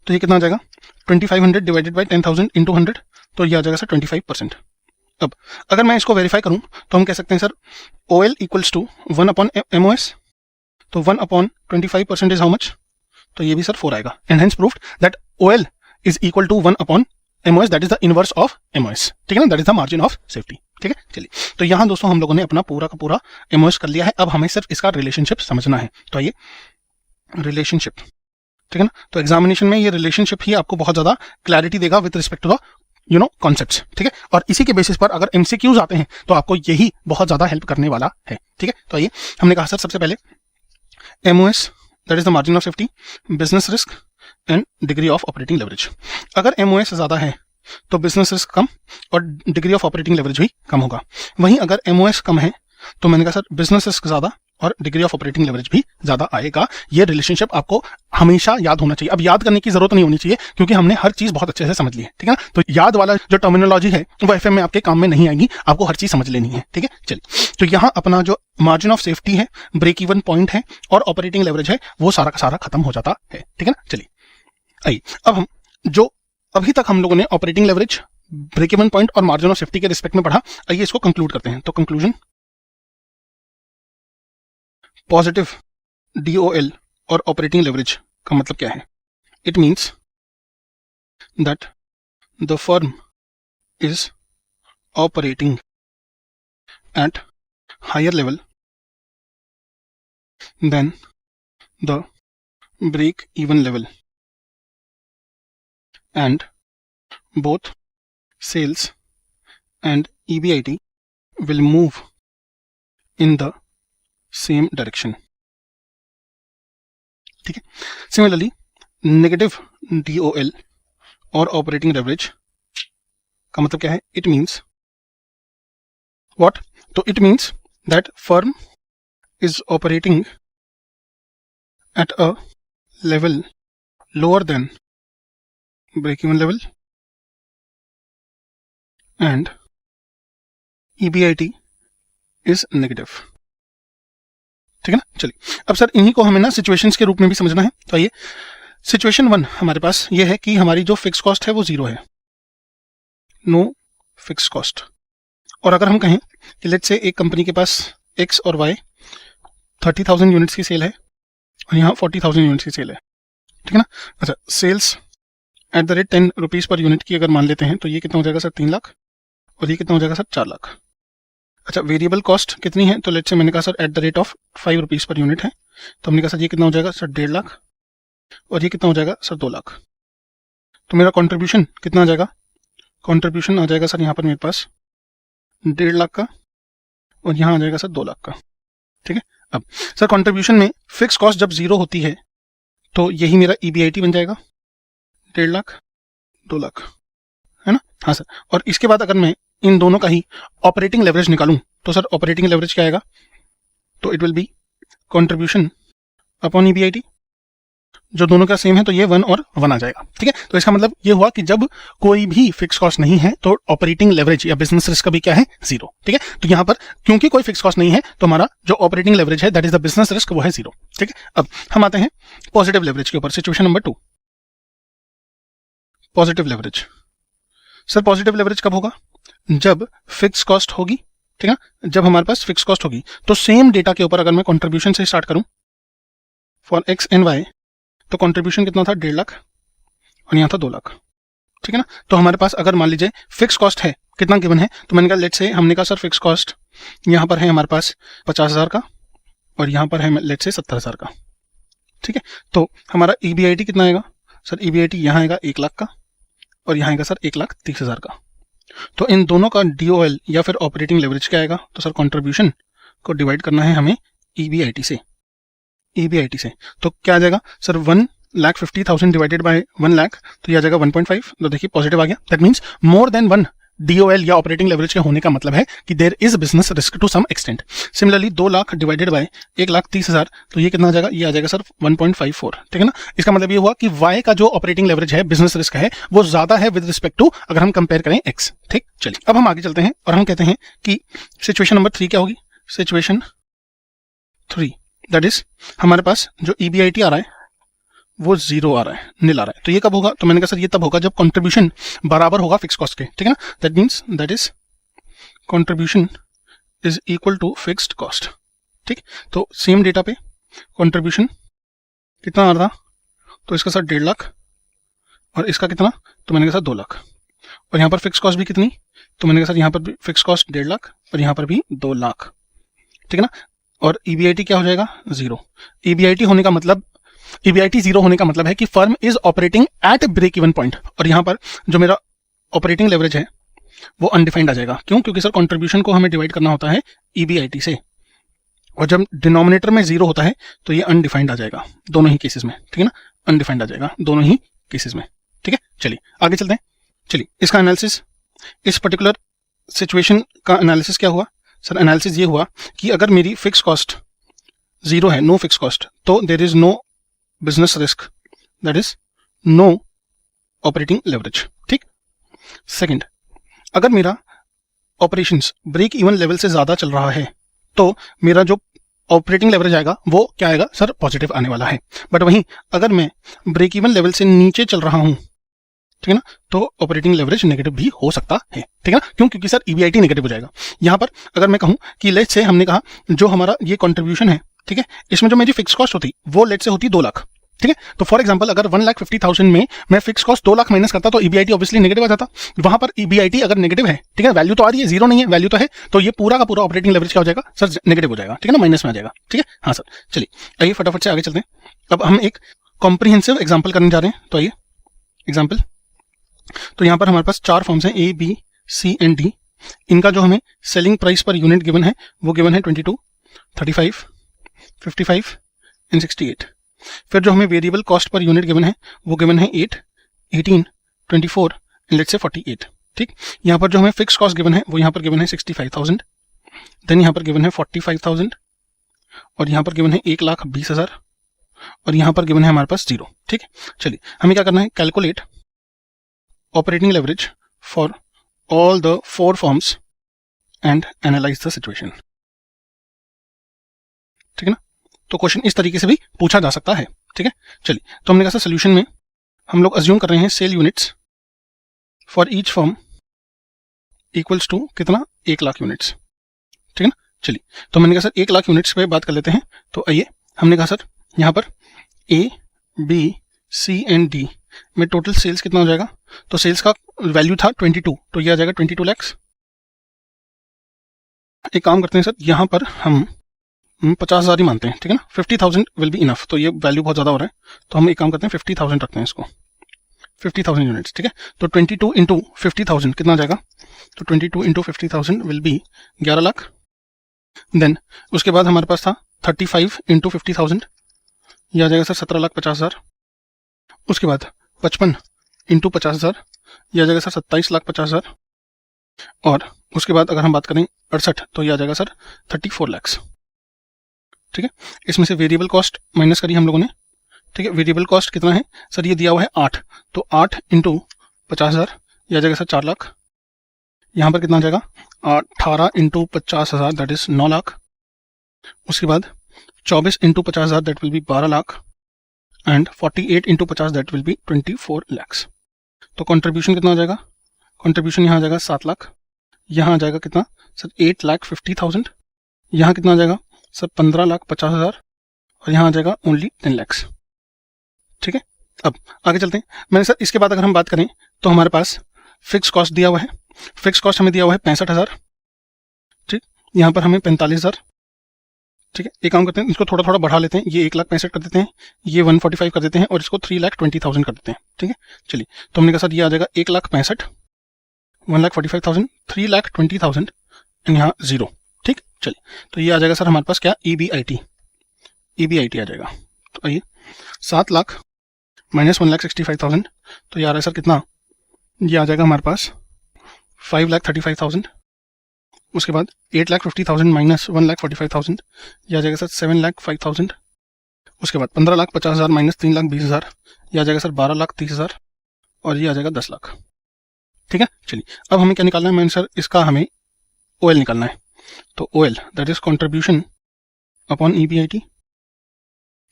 तो ये कितना आ जाएगा 2500 डिवाइडेड बाय 10,000 इंटू 100, तो ये आ जाएगा सर 25%। अब अगर मैं इसको वेरीफाई करूं तो हम कह सकते हैं sir OL equals to 1/MOS, तो 1/25% इज हाउ मच, तो ये भी सर 4 आएगा, and hence proved that OL is equal to 1/MOS, that is the inverse of MOS। ठीक है ना, that is the margin of safety. ठीक है, चलिए, तो यहां दोस्तों हम लोगों ने अपना पूरा का पूरा MOS कर लिया है। अब हमें सिर्फ इसका रिलेशनशिप समझना है, तो आइए रिलेशनशिप, ठीक है ना, तो एग्जामिनेशन में ये रिलेशनशिप ही आपको बहुत ज्यादा क्लैरिटी देगा with respect to the concepts. ठीक है, और इसी के बेसिस पर अगर MCQs आते हैं तो आपको यही बहुत ज्यादा हेल्प करने वाला है। ठीक है, तो आइए, हमने कहा सर सबसे पहले MOS that is the margin of safety, business risk and degree of operating leverage. अगर MOS ज्यादा है तो बिजनेस रिस्क कम और डिग्री ऑफ ऑपरेटिंग लेवरेज भी कम होगा। वहीं अगर MOS कम है तो मैंने कहा सर बिजनेस रिस्क ज्यादा और डिग्री ऑफ ऑपरेटिंग लेवरेज भी ज्यादा आएगा। ये रिलेशनशिप आपको हमेशा याद होना चाहिए। अब याद करने की जरूरत नहीं होनी चाहिए क्योंकि हमने हर चीज बहुत अच्छे से समझ ली है। ठीक है ना, तो याद वाला जो टर्मिनोलॉजी है वो FM में आपके काम में नहीं आएगी, आपको हर चीज समझ लेनी है। ठीक है, चलिए, तो यहाँ अपना जो मार्जिन ऑफ सेफ्टी है, ब्रेक इवन पॉइंट है और ऑपरेटिंग लेवरेज है वो सारा का सारा खत्म हो जाता है। ठीक है ना, चलिए आइए, अब हम जो अभी तक हम लोगों ने operating leverage, break even point और मार्जिन ऑफ सेफ्टी के रिस्पेक्ट में पढ़ा, आइए इसको कंक्लूड करते हैं। तो कंक्लूजन, पॉजिटिव DOL और ऑपरेटिंग लेवरेज का मतलब क्या है? It means that the firm is operating at higher level than the break even level and both sales and EBIT will move in the same direction. ठीक है, similarly negative DOL और operating leverage का मतलब क्या है? It means what? तो it means that firm is operating at a level lower than break even level and EBIT is negative। ठीक है ना, चलिए अब सर इन्हीं को हमें ना सिचुएशंस के रूप में भी समझना है। तो आइए, सिचुएशन 1 हमारे पास ये है कि हमारी जो फिक्स कॉस्ट है वो 0 है, नो फिक्स कॉस्ट। और अगर हम कहें कि लेट्स से एक कंपनी के पास X और Y 30,000 यूनिट्स की सेल है और यहाँ 40,000 यूनिट्स की सेल है। ठीक है ना, अच्छा, sales at the rate 10 rupees per unit की अगर मान लेते हैं तो ये कितना हो जाएगा सर 3 लाख और ये कितना हो जाएगा सर 4 लाख। अच्छा, वेरिएबल कॉस्ट कितनी है? तो लेट्स से मैंने कहा sir eight the rate of 5 rupees per unit है, तो हमने कहा सर ये कितना हो जाएगा सर 1.5 लाख और ये कितना हो जाएगा सर 2 लाख। तो मेरा कॉन्ट्रीब्यूशन कितना आ जाएगा? कॉन्ट्रीब्यूशन आ जाएगा सर यहाँ पर मेरे पास 1.5 लाख का और यहाँ आ जाएगा सर 2 लाख का। ठीक है, अब सर कॉन्ट्रीब्यूशन में फिक्स कॉस्ट जब 0 होती है तो यही मेरा EBIT बन जाएगा 1.5 लाख 2 लाख, है ना। हाँ सर, और इसके बाद अगर मैं इन दोनों का ही ऑपरेटिंग लेवरेज निकालूं तो सर ऑपरेटिंग लेवरेज क्या आएगा? तो it will B contribution upon EBIT, जो दोनों का सेम है तो ये 1 और 1 आ जाएगा, ठीक है। तो इसका मतलब ये हुआ कि जब कोई भी फिक्स कॉस्ट नहीं है तो ऑपरेटिंग लेवरेज या बिजनेस रिस्क का भी क्या है, 0, ठीक है। तो यहाँ पर क्योंकि कोई फिक्स कॉस्ट नहीं है तो हमारा जो ऑपरेटिंग लेवरेज है that is the business risk, वो है 0, ठीक है। अब हम आते हैं पॉजिटिव लेवरेज के ऊपर, situation number 2, positive leverage. Sir positive leverage कब होगा, जब फिक्स कॉस्ट होगी, ठीक है। जब हमारे पास फिक्स कॉस्ट होगी तो सेम डेटा के ऊपर अगर मैं कंट्रीब्यूशन से स्टार्ट करूं फॉर एक्स एंड वाई, तो कंट्रीब्यूशन कितना था, 1.5 लाख और यहाँ था 2 लाख, ठीक है ना। तो हमारे पास अगर मान लीजिए फिक्स कॉस्ट है, कितना गिवन है, तो मैंने कहा लेट्स से, हमने कहा सर फिक्स कॉस्ट यहाँ पर है हमारे पास 50,000 का और यहाँ पर है लेट्स से 70,000 का, ठीक है। तो हमारा EBIT कितना आएगा सर, EBIT यहाँ आएगा 1 लाख का और यहाँ आएगा सर 1,30,000 का। तो इन दोनों का DOL या फिर ऑपरेटिंग लेवरेज क्या आएगा, तो सर कंट्रीब्यूशन को डिवाइड करना है हमें EBIT से, EBIT से। तो क्या आ जाएगा सर, 1,50,000 डिवाइडेड बाय 1 लाख, तो ये आ जाएगा 1.5। तो देखिए पॉजिटिव आ गया, that means more than 1 DOL या ऑपरेटिंग लेवरेज के होने का मतलब है कि there is business risk to some extent. Similarly 2 lakh divided by 1,30,000, तो ये कितना आ जाएगा, ये आ जाएगा सर 1.54, ठीक है ना। इसका मतलब ये हुआ कि Y का जो ऑपरेटिंग लेवरेज है, बिजनेस रिस्क है, वो ज्यादा है विद रिस्पेक्ट टू अगर हम कंपेयर करें X, ठीक। चलिए अब हम आगे चलते हैं और हम कहते हैं कि सिचुएशन नंबर 3 क्या होगी, सिचुएशन 3 दैट इज हमारे पास जो EBIT आ रहा है वो 0 आ रहा है, नील आ रहा है। तो ये कब होगा, तो मैंने कहा सर ये तब होगा जब कंट्रीब्यूशन बराबर होगा फिक्स कॉस्ट के, ठीक है ना। That means that is contribution is equal to fixed cost, ठीक। तो सेम डेटा पे कंट्रीब्यूशन कितना आ रहा था, तो इसका सर 1.5 लाख और इसका कितना, तो मैंने कहा सर 2 लाख और यहाँ पर फिक्स कॉस्ट भी कितनी, तो मैंने कहा सर यहाँ पर भी फिक्स कॉस्ट 1.5 लाख और यहाँ पर भी 2 लाख, ठीक है ना। और EBIT क्या हो जाएगा, 0। EBIT होने का मतलब, EBIT 0 होने का मतलब है कि firm is operating at break even point, और यहाँ पर जो मेरा ऑपरेटिंग लेवरेज है वो अनडिफाइंड आ जाएगा। क्यों, क्योंकि सर कंट्रीब्यूशन को हमें डिवाइड करना होता है EBIT से, और जब डिनोमिनेटर में 0 होता है तो ये अनडिफाइंड आ जाएगा दोनों ही केसेस में, ठीक है ना, अनडिफाइंड आ जाएगा दोनों ही केसेस में, ठीक है। चलिए आगे चलते हैं। चलिए इसका एनालिसिस, इस पर्टिकुलर सिचुएशन का एनालिसिस क्या हुआ सर, एनालिसिस ये हुआ कि अगर मेरी फिक्स कॉस्ट 0 है, नो फिक्स कॉस्ट, तो there is no business risk, that is no operating leverage, ठीक। सेकंड, अगर मेरा ऑपरेशंस ब्रेक इवन लेवल से ज्यादा चल रहा है तो मेरा जो ऑपरेटिंग लेवरेज आएगा वो क्या आएगा सर, पॉजिटिव आने वाला है। बट वहीं अगर मैं ब्रेक इवन लेवल से नीचे चल रहा हूं, ठीक है ना, तो ऑपरेटिंग लेवरेज नेगेटिव भी हो सकता है, ठीक है ना। क्यों, क्योंकि सर EBIT नेगेटिव हो जाएगा। यहां पर अगर मैं कहूं कि लेट्स से हमने कहा जो हमारा ये कंट्रीब्यूशन है, ठीक है, इसमें जो मेरी फिक्स कॉस्ट होती वो लेट्स से होती 2 लाख, ठीक है। तो फॉर एग्जांपल अगर 1,50,000 में मैं फिक्स कॉस्ट 2 लाख माइनस करता तो EBIT ऑब्वियसली नेगेटिव आ जाता। वहां पर EBIT अगर नेगेटिव है, ठीक है, वैल्यू तो आ रही है, 0 नहीं है, वैल्यू तो है, तो ये पूरा का पूरा ऑपरेटिंग लेवरेज क्या हो जाएगा सर, नेगेटिव हो जाएगा, ठीक है ना, माइनस में आ जाएगा, ठीक है। हाँ सर, चलिए आइए फटाफट से आगे चलते हैं। अब हम एक कॉम्प्रिहेंसिव एग्जाम्पल करने जा रहे हैं, तो आइए एग्जाम्पल। तो यहाँ पर हमारे पास 4 फॉर्म्स हैं, A, B, C and D। इनका जो हमें selling price per unit given है वो गिवन है 22, 35, 55 एंड 68। फिर जो हमें variable cost per unit given है वो गिवन है 8, 18, 24 एंड लेट्स से 48, ठीक। यहाँ पर जो हमें फिक्स कॉस्ट गिवन है वो यहाँ पर गिवन है 65,000, देन यहाँ पर गिवन है 45,000 और यहाँ पर गिवन है 1,20,000 और यहाँ पर गिवन है हमारे पास 0, ठीक है। चलिए हमें क्या करना है, calculate operating leverage for all the 4 forms and analyze the situation, ठीक है ना। तो क्वेश्चन इस तरीके से भी पूछा जा सकता है, ठीक है। चलिए तो हमने कहा सोल्यूशन में हम लोग अज्यूम कर रहे हैं sale units for each firm equals to कितना, 1 लाख यूनिट्स, ठीक है ना। चलिए तो मैंने कहा सर 1 लाख यूनिट्स पे बात कर लेते हैं। तो आइए, हमने कहा सर यहाँ पर A, B, C and D में टोटल सेल्स कितना हो जाएगा, तो सेल्स का वैल्यू था 22, तो ये आ जाएगा 22 lakhs। एक काम करते हैं सर, यहाँ पर हम 50,000 ही मानते हैं, ठीक है ना, 50,000 विल बी इनफ, तो ये वैल्यू बहुत ज्यादा हो रहा है, तो हम एक काम करते हैं 50,000 रखते हैं इसको, 50,000 यूनिट्स, ठीक है। तो 22 इंटू 50,000 कितना आ जाएगा, तो 22 into 50,000 will be 11 lakh. Then उसके बाद हमारे पास था 35 इंटू 50,000, यह आ जाएगा सर 17,50,000। उसके बाद 55 इंटू 50,000, यह आ जाएगा सर 27,50,000। और उसके बाद अगर हम बात करें 68, तो यह आ जाएगा सर 34 lakhs, ठीक है। इसमें से वेरिएबल कॉस्ट माइनस करी हम लोगों ने, ठीक है। वेरिएबल कॉस्ट कितना है सर, ये दिया हुआ है 8, तो 8 इंटू 50,000 ये आ जाएगा सर 4 लाख। यहाँ पर कितना आ जाएगा 18 इंटू 50,000 दैट इज 9 लाख। उसके बाद 24 into 50,000 that will be 12 lakh and 48 into 50 that will be 24 lakhs. तो कंट्रीब्यूशन कितना आ जाएगा, कंट्रीब्यूशन यहाँ आ जाएगा 7 लाख, यहाँ आ जाएगा कितना सर 8,50,000, यहाँ कितना आ जाएगा सर 15,50,000 और यहाँ आ जाएगा ओनली 10 लैक्स। ठीक है, अब आगे चलते हैं। मैंने सर इसके बाद अगर हम बात करें तो हमारे पास फिक्स कॉस्ट दिया हुआ है, फिक्स कॉस्ट हमें दिया हुआ है 65,000, ठीक, यहाँ पर हमें 45,000। ठीक है, एक काम करते हैं, इसको थोड़ा थोड़ा बढ़ा लेते हैं, ये 1,65,000 कर देते हैं, ये 145 कर देते हैं और इसको 3,20,000 कर देते हैं। ठीक है, चलिए तो हमने कहा सर ये आ जाएगा 1,65,000, 1,45,000, 3,20,000 एंड यहाँ 0। ठीक, चलिए तो ये आ जाएगा सर हमारे पास क्या EBIT आ जाएगा। तो आइए 7 लाख माइनस 1,65,000 तो ये आ रहा है सर कितना, ये आ जाएगा हमारे पास 5,35,000। उसके बाद 8,50,000 माइनस 1,45,000 ये आ जाएगा सर 7,05,000। उसके बाद 15,50,000 माइनस 3,20,000 ये आ जाएगा सर 12,30,000 और ये आ जाएगा 10 लाख। ठीक है, चलिए अब हमें क्या निकालना है, मैंने सर इसका हमें OL निकालना है। तो OL that is contribution upon EBIT।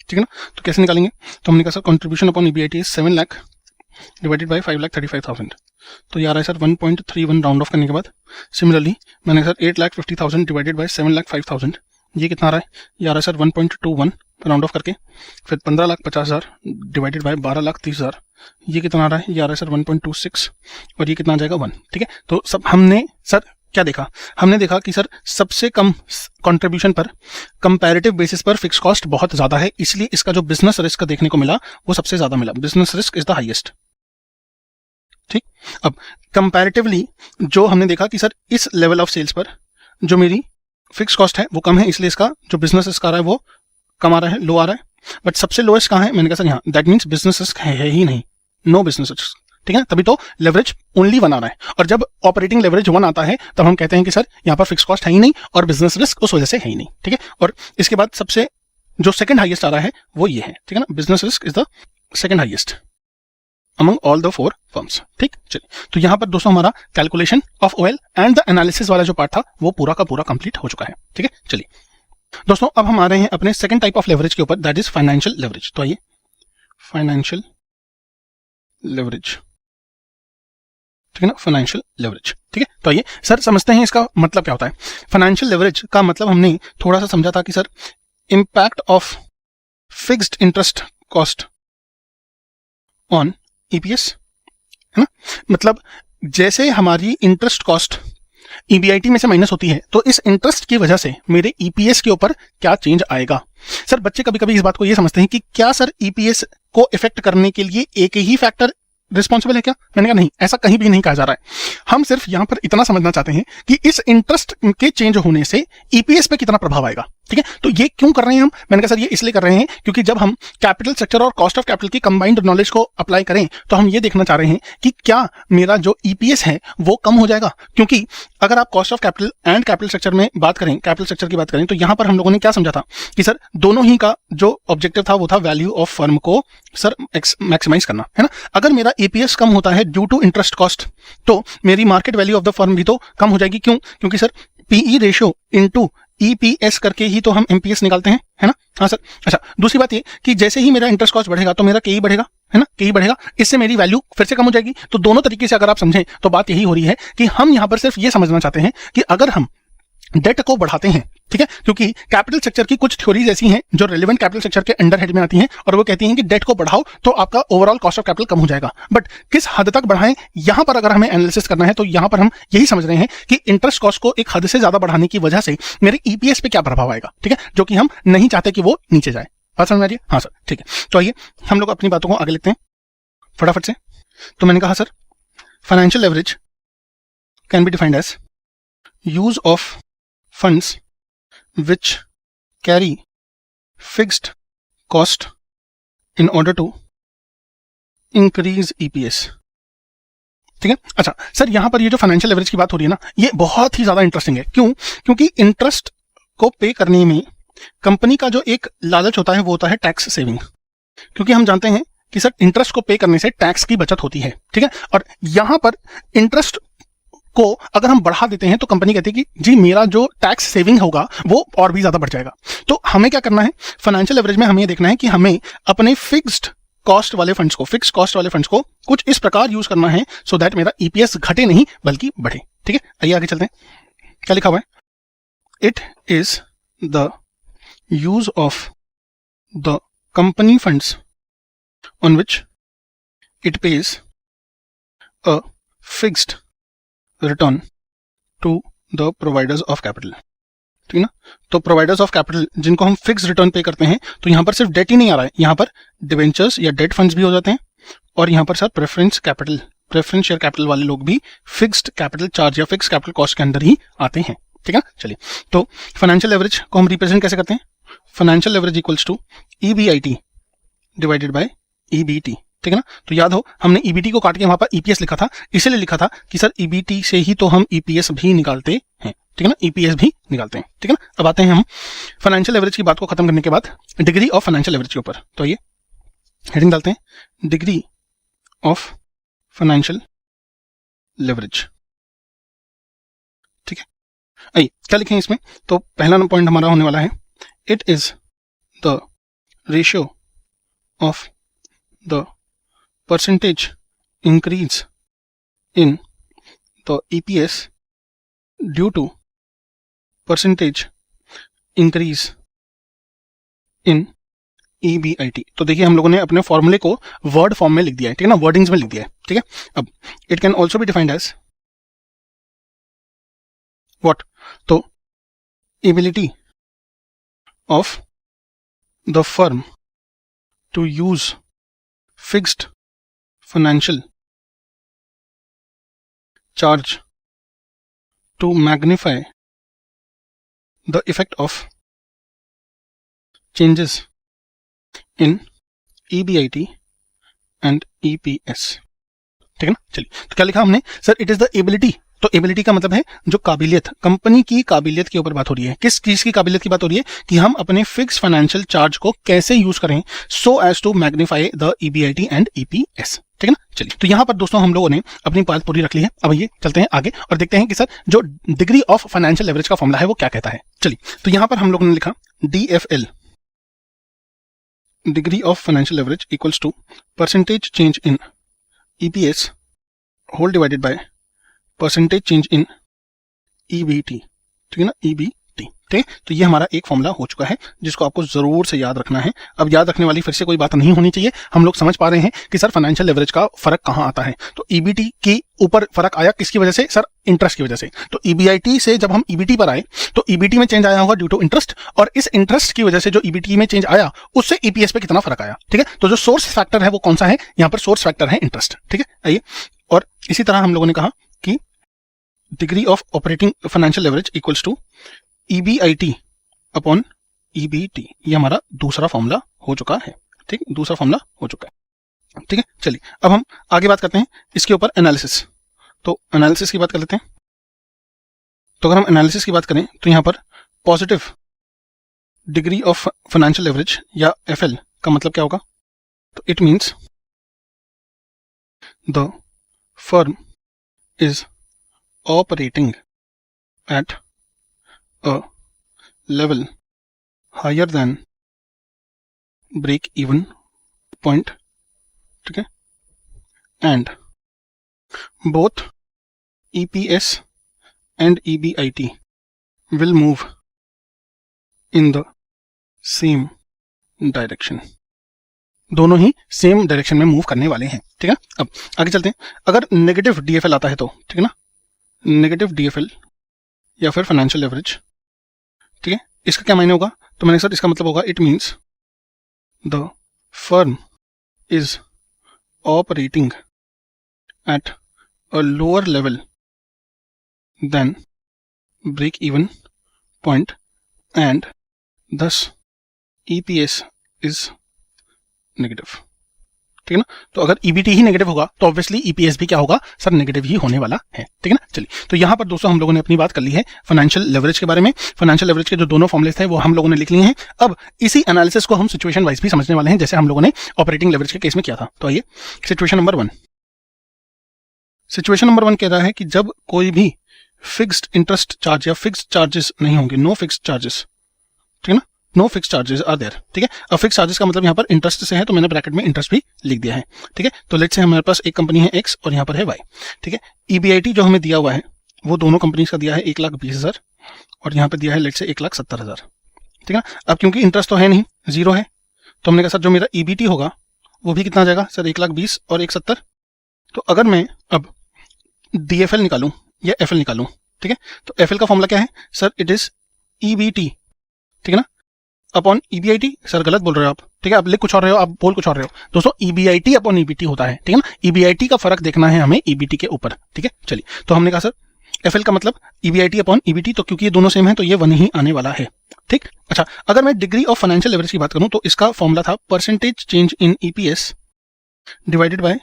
ठीक है ना, तो कैसे निकालेंगे, तो हमने कहा sir contribution upon EBIT is 7 lakh divided bye 5,35,000 तो ये आ रहा है सर 1.31 राउंड ऑफ करने के बाद। सिमिलरली मैंने सर 8,50,000 डिवाइडेड बाय 7,05,000 ये कितना आ रहा है, ये आ रहा है सर 1.21 राउंड ऑफ करके। फिर 15,50,000 डिवाइडेड बाय 12,30,000 ये कितना आ रहा है, ये आ रहा है सर 1.26 और ये कितना आ जाएगा 1। ठीक है, तो सब हमने सर क्या देखा, हमने देखा कि सर सबसे कम कंट्रीब्यूशन पर कंपैरेटिव बेसिस पर फिक्स कॉस्ट बहुत ज्यादा है, इसलिए इसका जो बिजनेस रिस्क देखने को मिला वो सबसे ज्यादा मिला, business risk is the highest. ठीक, अब कंपैरेटिवली जो हमने देखा कि सर इस लेवल ऑफ सेल्स पर जो मेरी फिक्स कॉस्ट है वो कम है, इसलिए इसका जो बिजनेस रिस्क आ रहा है वो कम आ रहा है, लो आ रहा है। बट सबसे लोएस्ट कहाँ है, मैंने कहा सर यहाँ, दैट मीन्स बिजनेस रिस्क है ही नहीं, नो बिजनेस रिस्क। ठीक है, तभी तो लेवरेज ओनली 1 आ रहा है, और जब ऑपरेटिंग लेवरेज 1 आता है तब हम कहते हैं कि सर यहाँ पर फिक्स कॉस्ट है ही नहीं और बिजनेस रिस्क उस वजह से है ही नहीं। ठीक है, और इसके बाद सबसे जो सेकंड हाईएस्ट आ रहा है वो ये है। ठीक है ना, business risk is the second highest among all the 4 firms। ठीक, चलिए तो यहाँ पर दोस्तों हमारा calculation of OL and the analysis वाला जो पार्ट था वो पूरा का पूरा कंप्लीट हो चुका है। ठीक है, चलिए दोस्तों अब हम आ रहे हैं अपने सेकंड टाइप ऑफ लेवरेज के ऊपर, दैट इज फाइनेंशियल लेवरेज। तो आइए फाइनेंशियल लेवरेज, ठीक है ना, फाइनेंशियल लेवरेज। ठीक है, तो आइए सर समझते हैं इसका मतलब क्या होता है। फाइनेंशियल लेवरेज का मतलब हमने थोड़ा सा समझा था कि sir impact of fixed interest cost on EPS, है ना, मतलब जैसे हमारी इंटरेस्ट कॉस्ट EBIT में से माइनस होती है तो इस इंटरेस्ट की वजह से मेरे EPS के ऊपर क्या चेंज आएगा। सर बच्चे कभी कभी इस बात को ये समझते हैं कि क्या सर EPS को इफेक्ट करने के लिए एक ही फैक्टर रिस्पॉन्सिबल है क्या, मैंने कहा नहीं, ऐसा कहीं भी नहीं कहा जा रहा है। हम सिर्फ यहां पर इतना समझना चाहते हैं कि इस इंटरेस्ट के चेंज होने से EPS पे कितना प्रभाव आएगा। ठीक है, तो ये क्यों कर रहे हैं हम, मैंने कहा सर ये इसलिए कर रहे हैं क्योंकि जब हम कैपिटल स्ट्रक्चर और कॉस्ट ऑफ कैपिटल की कंबाइंड नॉलेज को अप्लाई करें तो हम ये देखना चाह रहे हैं कि क्या मेरा जो EPS है वो कम हो जाएगा। क्योंकि अगर आप cost of capital and capital structure में बात करें, कैपिटल स्ट्रक्चर की बात करें, तो यहां पर हम लोगों ने क्या समझा था कि सर दोनों ही का जो ऑब्जेक्टिव था वो था वैल्यू ऑफ फर्म को सर मैक्सिमाइज करना, है ना। अगर मेरा EPS कम होता है ड्यू टू इंटरेस्ट कॉस्ट तो मेरी market value of the firm भी तो कम हो जाएगी। क्यों, क्योंकि sir PE ratio into EPS करके ही तो हम MPS निकालते हैं, है ना। हाँ सर, अच्छा दूसरी बात ये कि जैसे ही मेरा इंटरेस्ट कॉस्ट बढ़ेगा तो मेरा KE बढ़ेगा, है ना, KE बढ़ेगा, इससे मेरी वैल्यू फिर से कम हो जाएगी। तो दोनों तरीके से अगर आप समझें तो बात यही हो रही है कि हम यहां पर सिर्फ ये समझना चाहते हैं कि अगर हम डेट को बढ़ाते हैं, ठीक है, क्योंकि कैपिटल स्ट्रक्चर की कुछ थ्योरीज ऐसी हैं जो रेलेवेंट कैपिटल स्ट्रक्चर के अंडर हेड में आती हैं और वो कहती हैं कि डेट को बढ़ाओ तो आपका ओवरऑल कॉस्ट ऑफ कैपिटल कम हो जाएगा। बट किस हद तक बढ़ाएं, यहां पर अगर हमें एनालिसिस करना है तो यहां पर हम यही समझ रहे हैं कि इंटरेस्ट कॉस्ट को एक हद से ज्यादा बढ़ाने की वजह से मेरे EPS पे क्या प्रभाव आएगा। ठीक है, जो कि हम नहीं चाहते कि वो नीचे जाए। बात समझ में आ रही है? हाँ सर, ठीक है, तो आइए हम लोग अपनी बातों को आगे लिखते हैं फटाफट से। तो मैंने कहा sir financial leverage can be defined as use of funds which carry fixed cost in order to increase EPS। ठीक है, अच्छा सर यहां पर ये जो फाइनेंशियल लेवरेज की बात हो रही है ना, ये बहुत ही ज्यादा इंटरेस्टिंग है। क्यों, क्योंकि इंटरेस्ट को पे करने में कंपनी का जो एक लालच होता है वो होता है टैक्स सेविंग। क्योंकि हम जानते हैं कि सर इंटरेस्ट को पे करने से टैक्स की बचत होती है, ठीक है। और यहां पर इंटरेस्ट को अगर हम बढ़ा देते हैं तो कंपनी कहती है कि जी मेरा जो टैक्स सेविंग होगा वो और भी ज्यादा बढ़ जाएगा। तो हमें क्या करना है, फाइनेंशियल लेवरेज में हमें ये देखना है कि हमें अपने फिक्स्ड कॉस्ट वाले फंड्स को कुछ इस प्रकार यूज करना है सो दैट मेरा ईपीएस घटे नहीं बल्कि बढ़े, ठीक है। आइए आगे चलते हैं। क्या लिखा हुआ है, it is the use of the company funds on which it pays a fixed return to the providers of capital, ठीक है ना। तो प्रोवाइडर्स ऑफ कैपिटल जिनको हम फिक्स रिटर्न पे करते हैं, तो यहां पर सिर्फ डेट ही नहीं आ रहा है, यहां पर डिवेंचर्स या डेट फंड्स भी हो जाते हैं, और यहां पर सर प्रेफरेंस शेयर कैपिटल वाले लोग भी फिक्स्ड कैपिटल चार्ज या फिक्स कैपिटल कॉस्ट के अंदर ही आते हैं, ठीक है। चलिए, तो फाइनेंशियल लेवरेज को हम रिप्रेजेंट कैसे करते हैं, financial leverage equals to EBIT divided by EBT, ठीक है ना। तो याद हो हमने ईबीटी को काट के वहां पर ईपीएस लिखा था, इसलिए लिखा था कि सर ईबीटी से ही तो हम ईपीएस भी निकालते हैं, ठीक है ना, ईपीएस भी निकालते हैं, ठीक है ना। अब आते हैं हम फाइनेंशियल लेवरेज की बात को खत्म करने के बाद डिग्री ऑफ फाइनेंशियल लेवरेज के ऊपर। तो ये हेडिंग डालते हैं, डिग्री ऑफ फाइनेंशियल लेवरेज, ठीक है। आइए क्या लिखें इसमें, तो पहला पॉइंट हमारा होने वाला है, it is the ratio of the percentage increase in the EPS due to percentage increase in EBIT। तो देखिए हम लोगों ने अपने फॉर्मूले को वर्ड फॉर्म में लिख दिया है, ठीक है ना, वर्डिंग्स में लिख दिया है, ठीक है। अब it can also be defined as what, तो ability of the firm to use fixed financial charge to magnify the effect of changes in EBIT and EPS, ठीक है ना। चलिए, तो क्या लिखा हमने, sir it is the ability, तो एबिलिटी का मतलब है जो काबिलियत, कंपनी की काबिलियत के ऊपर बात हो रही है। किस चीज की काबिलियत की बात हो रही है, कि हम अपने फिक्स फाइनेंशियल चार्ज को कैसे यूज करें so as to magnify the EBIT and EPS, ठीक है ना। चलिए, तो यहां पर दोस्तों हम लोगों ने अपनी बात पूरी रख ली है। अब ये चलते हैं आगे और देखते हैं कि सर जो डिग्री ऑफ फाइनेंशियल लेवरेज का फॉर्मूला है वो क्या कहता है। चलिए, तो यहां पर हम लोगों ने लिखा DFL, degree of financial leverage equals to percentage change in EPS whole divided by percentage change in EBT, ठीक है ना, EBT, ठीक है। तो ये हमारा एक फॉर्मूला हो चुका है जिसको आपको जरूर से याद रखना है। अब याद रखने वाली फिर से कोई बात नहीं होनी चाहिए, हम लोग समझ पा रहे हैं कि सर फाइनेंशियल लेवरेज का फर्क कहां आता है। तो EBT के ऊपर फर्क आया किसकी वजह से, सर इंटरेस्ट की वजह से। तो EBIT से जब हम EBT पर आए तो EBT में चेंज आया होगा ड्यू टू इंटरेस्ट, और इस इंटरेस्ट की वजह से जो EBT में चेंज आया उससे EPS पे कितना फर्क आया, ठीक है। तो जो सोर्स फैक्टर है वो कौन सा है, यहाँ पर सोर्स फैक्टर है इंटरेस्ट, ठीक है। आइए, और इसी तरह हम लोगों ने कहा कि degree of operating financial leverage equals to EBIT upon EBT, ये हमारा दूसरा फॉर्मूला हो चुका है, ठीक, दूसरा फॉर्मूला हो चुका है, ठीक है। चलिए, अब हम आगे बात करते हैं इसके ऊपर एनालिसिस। तो एनालिसिस की बात कर लेते हैं। तो अगर हम एनालिसिस की बात करें तो यहां पर positive degree of financial leverage या FL का मतलब क्या होगा, तो it means the firm is operating at a level higher than break even point, ठीक है, and both EPS and EBIT will move in the same direction, दोनों ही same direction में मूव करने वाले हैं, ठीक है। अब आगे चलते हैं, अगर नेगेटिव DFL आता है तो, ठीक है ना, नेगेटिव DFL या फिर फाइनेंशियल लेवरेज, ठीक है, इसका क्या मायने होगा, तो मैंने सर इसका मतलब होगा it means the firm is operating at a lower level than break even point and thus EPS is negative, ठीक है ना। तो अगर ईबीटी ही नेगेटिव होगा तो ऑब्वियसली ईपीएस भी क्या होगा सर, नेगेटिव ही होने वाला है, ठीक है ना। चलिए, तो यहाँ पर दोस्तों हम लोगों ने अपनी बात कर ली है फाइनेंशियल लेवरेज के बारे में। फाइनेंशियल लेवरेज के जो दोनों फॉर्मुलेस थे वो हम लोगों ने लिख लिए हैं। अब इसी एनालिसिस को हम सिचुएशन वाइज भी समझने वाले हैं, जैसे हम लोगों ने ऑपरेटिंग लेवरेज के केस में किया था। तो आइए, सिचुएशन नंबर 1। सिचुएशन नंबर 1 कह रहा है कि जब कोई भी फिक्स्ड इंटरेस्ट चार्ज या फिक्स्ड चार्जेस नहीं होंगे, नो फिक्स्ड चार्जेस, ठीक है ना, no fix charges are there, ठीक है। अब फिक्स चार्जेस का मतलब यहाँ पर इंटरेस्ट से है, तो मैंने ब्रैकेट में इंटरेस्ट भी लिख दिया है, ठीक है। तो लेट्स से हमारे पास एक कंपनी है एक्स और यहाँ पर है वाई, ठीक है। ईबीआईटी जो हमें दिया हुआ है वो दोनों कंपनीज का दिया है 1,20,000 और यहाँ पर दिया है लेट्स से 1,70,000, ठीक है ना। अब क्योंकि इंटरेस्ट तो है नहीं, जीरो है, तो हमने कहा सर जो मेरा ईबीटी होगा वो भी कितना आ जाएगा सर, 1,20,000 और 1,70,000। तो अगर मैं अब डीएफएल निकालूं या एफएल निकालूं, ठीक है, तो एफएल का फॉर्मूला क्या है सर, इट इज ईबीटी, ठीक है ना, अपॉन ईबीआईटी। सर गलत बोल रहे हो आप, ठीक है, आप लिख कुछ और रहे हो, आप बोल कुछ और रहे हो। दोस्तों ईबीआईटी अपॉन ईबीटी होता है, ठीक है ना। ईबीआईटी का फर्क देखना है हमें ईबीटी के ऊपर, ठीक है। चलिए, तो हमने कहा सर एफएल का मतलब ईबीआईटी अपॉन ईबीटी, तो क्योंकि ये दोनों सेम है तो ये 1 ही आने वाला है, ठीक। अच्छा, अगर मैं डिग्री ऑफ फाइनेंशियल लेवरेज की बात करूं तो इसका फॉर्मूला था percentage change in EPS divided by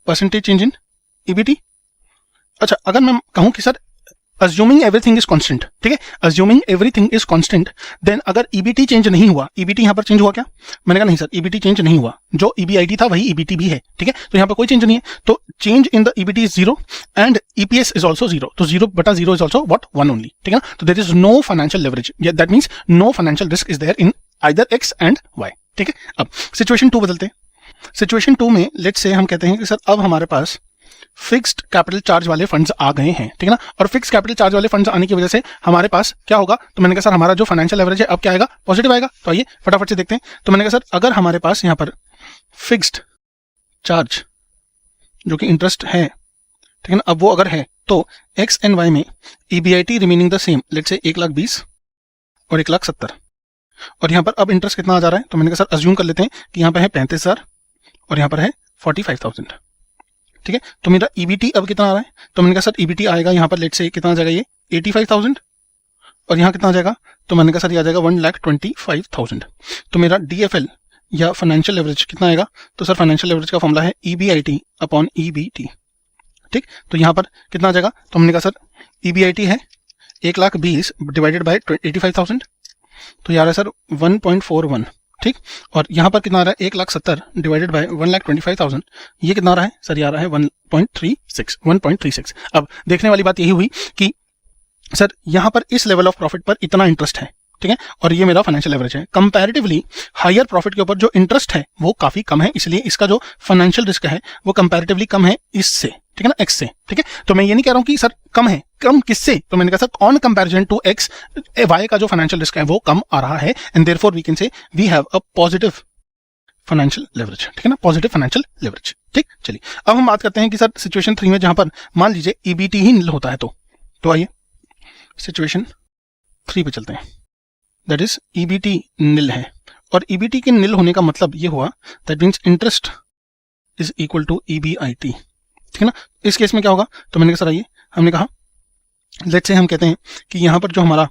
percentage change in EBT. अच्छा, अगर मैं कहूं कि sir assuming everything is constant, ठीक है, assuming everything is constant, then अगर EBT चेंज नहीं हुआ, EBT यहाँ पर चेंज हुआ क्या? मैंने कहा नहीं सर, EBT चेंज नहीं हुआ, जो EBIT था वही EBT भी है, ठीक है, तो यहाँ पर कोई चेंज नहीं है, तो change in the EBT is 0 and EPS is also 0, तो 0/0 इज ऑल्सो व्हाट 1 ओनली, ठीक है ना। तो there is no financial leverage, that means no financial risk is there in either X and Y, ठीक है। अब सिचुएशन 2 बदलते हैं। सिचुएशन 2 में लेट्स से हम कहते हैं कि सर अब हमारे पास फिक्स्ड कैपिटल चार्ज वाले फंड्स आ गए हैं, ठीक है ना, और फिक्स्ड कैपिटल चार्ज वाले फंड्स आने की वजह से हमारे पास क्या होगा, तो मैंने कहा सर हमारा जो फाइनेंशियल लेवरेज है अब क्या आएगा, पॉजिटिव आएगा। तो आइए फटाफट से देखते हैं। तो मैंने कहा सर अगर हमारे पास यहाँ पर फिक्स्ड चार्ज जो कि इंटरेस्ट है, ठीक है ना, अब वो अगर है तो एक्स एंड वाई में EBIT remaining the same, let's say 1,20,000 और 1,70,000, और यहाँ पर अब इंटरेस्ट कितना आ जा रहा है, तो मैंने कहा सर अज्यूम कर लेते हैं कि यहाँ पर है 35,000 और यहाँ पर है 45,000, ठीक है। तो मेरा ईबीटी अब कितना आ रहा है, तो मैंने कहा सर ईबीटी आएगा यहाँ पर लेट से कितना आ जाएगा, ये 85,000 और यहाँ कितना आ जाएगा, तो मैंने कहा सर ये आ जाएगा 1,25,000। तो मेरा डीएफएल या फाइनेंशियल लेवरेज कितना आएगा, तो सर फाइनेंशियल लेवरेज का फॉर्मूला है ईबीआईटी अपॉन ईबीटी, ठीक। तो यहाँ पर कितना आ जाएगा, तो हमने कहा सर ईबीआईटी है 1,20,000 डिवाइडेड बाय 85,000, तो यार है सर 1.41, ठीक। और यहाँ पर कितना आ रहा है 1,70,000 डिवाइडेड बाय 1,25,000, ये कितना आ रहा है सर, ये आ रहा है 1.36। अब देखने वाली बात यही हुई कि सर यहाँ पर इस लेवल ऑफ प्रॉफिट पर इतना इंटरेस्ट है, ठीक है, और ये मेरा फाइनेंशियल लेवरेज है। कंपैरेटिवली हायर प्रॉफिट के ऊपर जो इंटरेस्ट है वो काफी कम है, इसलिए इसका जो फाइनेंशियल रिस्क है वो कंपैरेटिवली कम है इससे, ठीक है ना, एक्स से, ठीक है। तो मैं ये नहीं कह रहा हूं कि सर कम है, कम किससे, तो मैंने कहा sir on comparison to X Y का जो फाइनेंशियल रिस्क है वो कम आ रहा है, and therefore we can say we have a positive financial leverage, ठीक है ना, पॉजिटिव फाइनेंशियल लेवरेज, ठीक। चलिए अब हम बात करते हैं कि सर सिचुएशन 3 में जहां पर मान लीजिए ईबीटी ही नील होता है, तो आइए सिचुएशन 3 पे चलते हैं। दैट इज ईबीटी नील है, और ईबीटी के नील होने का मतलब ये हुआ that means interest is equal to EBIT, ठीक है ना। इस केस में क्या होगा, तो मैंने कहा सर आइए, हमने कहा लेट्स से हम कहते हैं कि यहाँ पर जो हमारा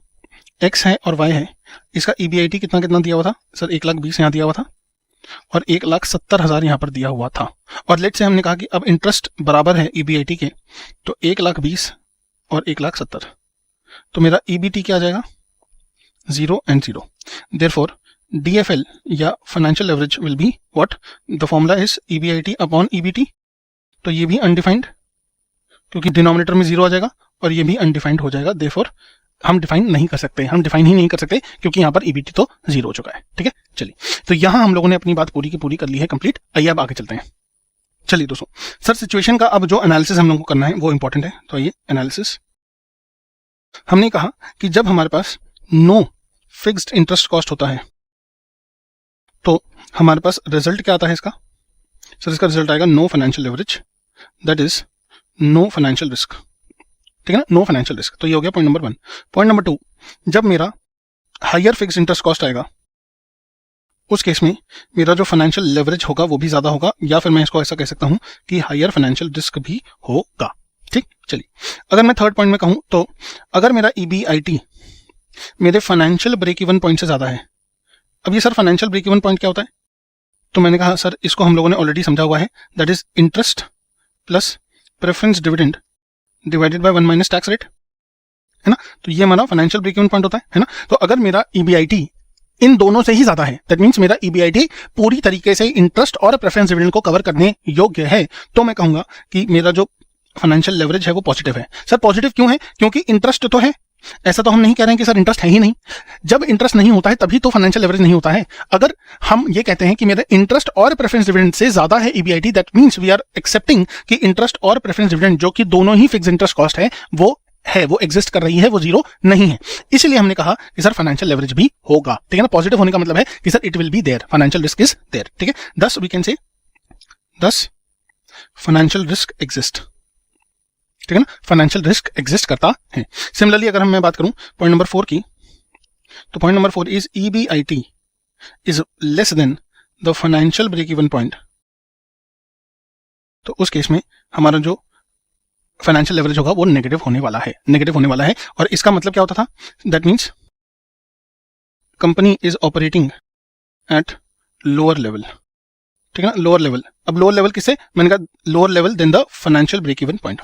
एक्स है और वाई है इसका ईबीआईटी कितना कितना दिया हुआ था सर, 1,20,000 यहाँ दिया हुआ था और 1,70,000 यहाँ पर दिया हुआ था, और लेट्स से हमने कहा कि अब इंटरेस्ट बराबर है ईबीआईटी के, तो 1,20,000 और 1,70,000, तो मेरा ईबीटी क्या आ जाएगा 0 and 0। Therefore, DFL या financial leverage will be what, the formula is EBIT upon EBT। तो ये भी अनडिफाइंड क्योंकि डिनोमिनेटर में 0 आ जाएगा और ये भी अनडिफाइंड हो जाएगा, देयरफॉर हम डिफाइन नहीं कर सकते, हम डिफाइन ही नहीं कर सकते क्योंकि यहाँ पर EBT तो 0 हो चुका है, ठीक है। चलिए, तो यहाँ हम लोगों ने अपनी बात पूरी की पूरी कर ली है कंप्लीट। आइए अब आगे चलते हैं। चलिए दोस्तों, सर सिचुएशन का अब जो एनालिसिस हम लोगों को करना है वो इंपॉर्टेंट है, तो आइए एनालिसिस। हमने कहा कि जब हमारे पास नो फिक्स्ड इंटरेस्ट कॉस्ट होता है तो हमारे पास रिजल्ट क्या आता है इसका, सर इसका रिजल्ट आएगा no financial leverage, that is no financial risk, ठीक है ना, नो फाइनेंशियल रिस्क। तो ये हो गया पॉइंट नंबर 1। पॉइंट नंबर 2, जब मेरा हायर फिक्स्ड इंटरेस्ट कॉस्ट आएगा उस केस में मेरा जो फाइनेंशियल लेवरेज होगा वो भी ज्यादा होगा, या फिर मैं इसको ऐसा कह सकता हूं कि हायर फाइनेंशियल रिस्क भी होगा, ठीक। चलिए, अगर मैं थर्ड पॉइंट में कहूं तो अगर मेरा EBIT मेरे फाइनेंशियल ब्रेक इवन पॉइंट से ज्यादा है, अब ये sir financial break even point क्या होता है, तो मैंने कहा सर इसको हम लोगों ने ऑलरेडी समझा हुआ है, that is interest plus preference dividend divided by 1 minus tax rate, है ना। तो ये हमारा फाइनेंशियल ब्रेक इवन पॉइंट होता है ना। तो अगर मेरा ईबीआईटी इन दोनों से ही ज्यादा है, दैट मींस मेरा ईबीआईटी पूरी तरीके से इंटरेस्ट और प्रेफरेंस डिविडेंड को कवर करने योग्य है, तो मैं कहूंगा कि मेरा जो फाइनेंशियल लेवरेज है वो पॉजिटिव है। सर पॉजिटिव क्यों है? क्योंकि इंटरेस्ट तो है, ऐसा तो हम नहीं कह रहे हैं कि सर इंटरेस्ट है ही नहीं। जब इंटरेस्ट नहीं होता है तभी तो फाइनेंशियल लेवरेज नहीं होता है। अगर हम ये कहते हैं कि मेरा इंटरेस्ट और प्रेफरेंस डिविडेंड से ज्यादा है EBIT, that means we are accepting कि इंटरेस्ट और प्रेफरेंस डिविडेंड जो कि दोनों ही फिक्स इंटरेस्ट कॉस्ट है वो एग्जिस्ट कर रही है, वो जीरो नहीं है। इसलिए हमने कहा कि सर फाइनेंशियल लेवरेज भी होगा, ठीक है ना। पॉजिटिव होने का मतलब है कि sir it will be there, financial risk is there, ठीक है। दस वी कैन से दस फाइनेंशियल रिस्क एग्जिस्ट, ठीक है ना, फाइनेंशियल रिस्क एग्जिस्ट करता है। सिमिलरली अगर मैं बात करूं पॉइंट नंबर 4 की, तो point number 4 is EBIT is less than the financial break even point. तो उस केस में हमारा जो फाइनेंशियल लेवरेज होगा वो नेगेटिव होने वाला है, और इसका मतलब क्या होता था? That means company is operating at lower level, ठीक है ना, लोअर लेवल। अब लोअर लेवल किससे? मैंने कहा lower level than the financial break even point,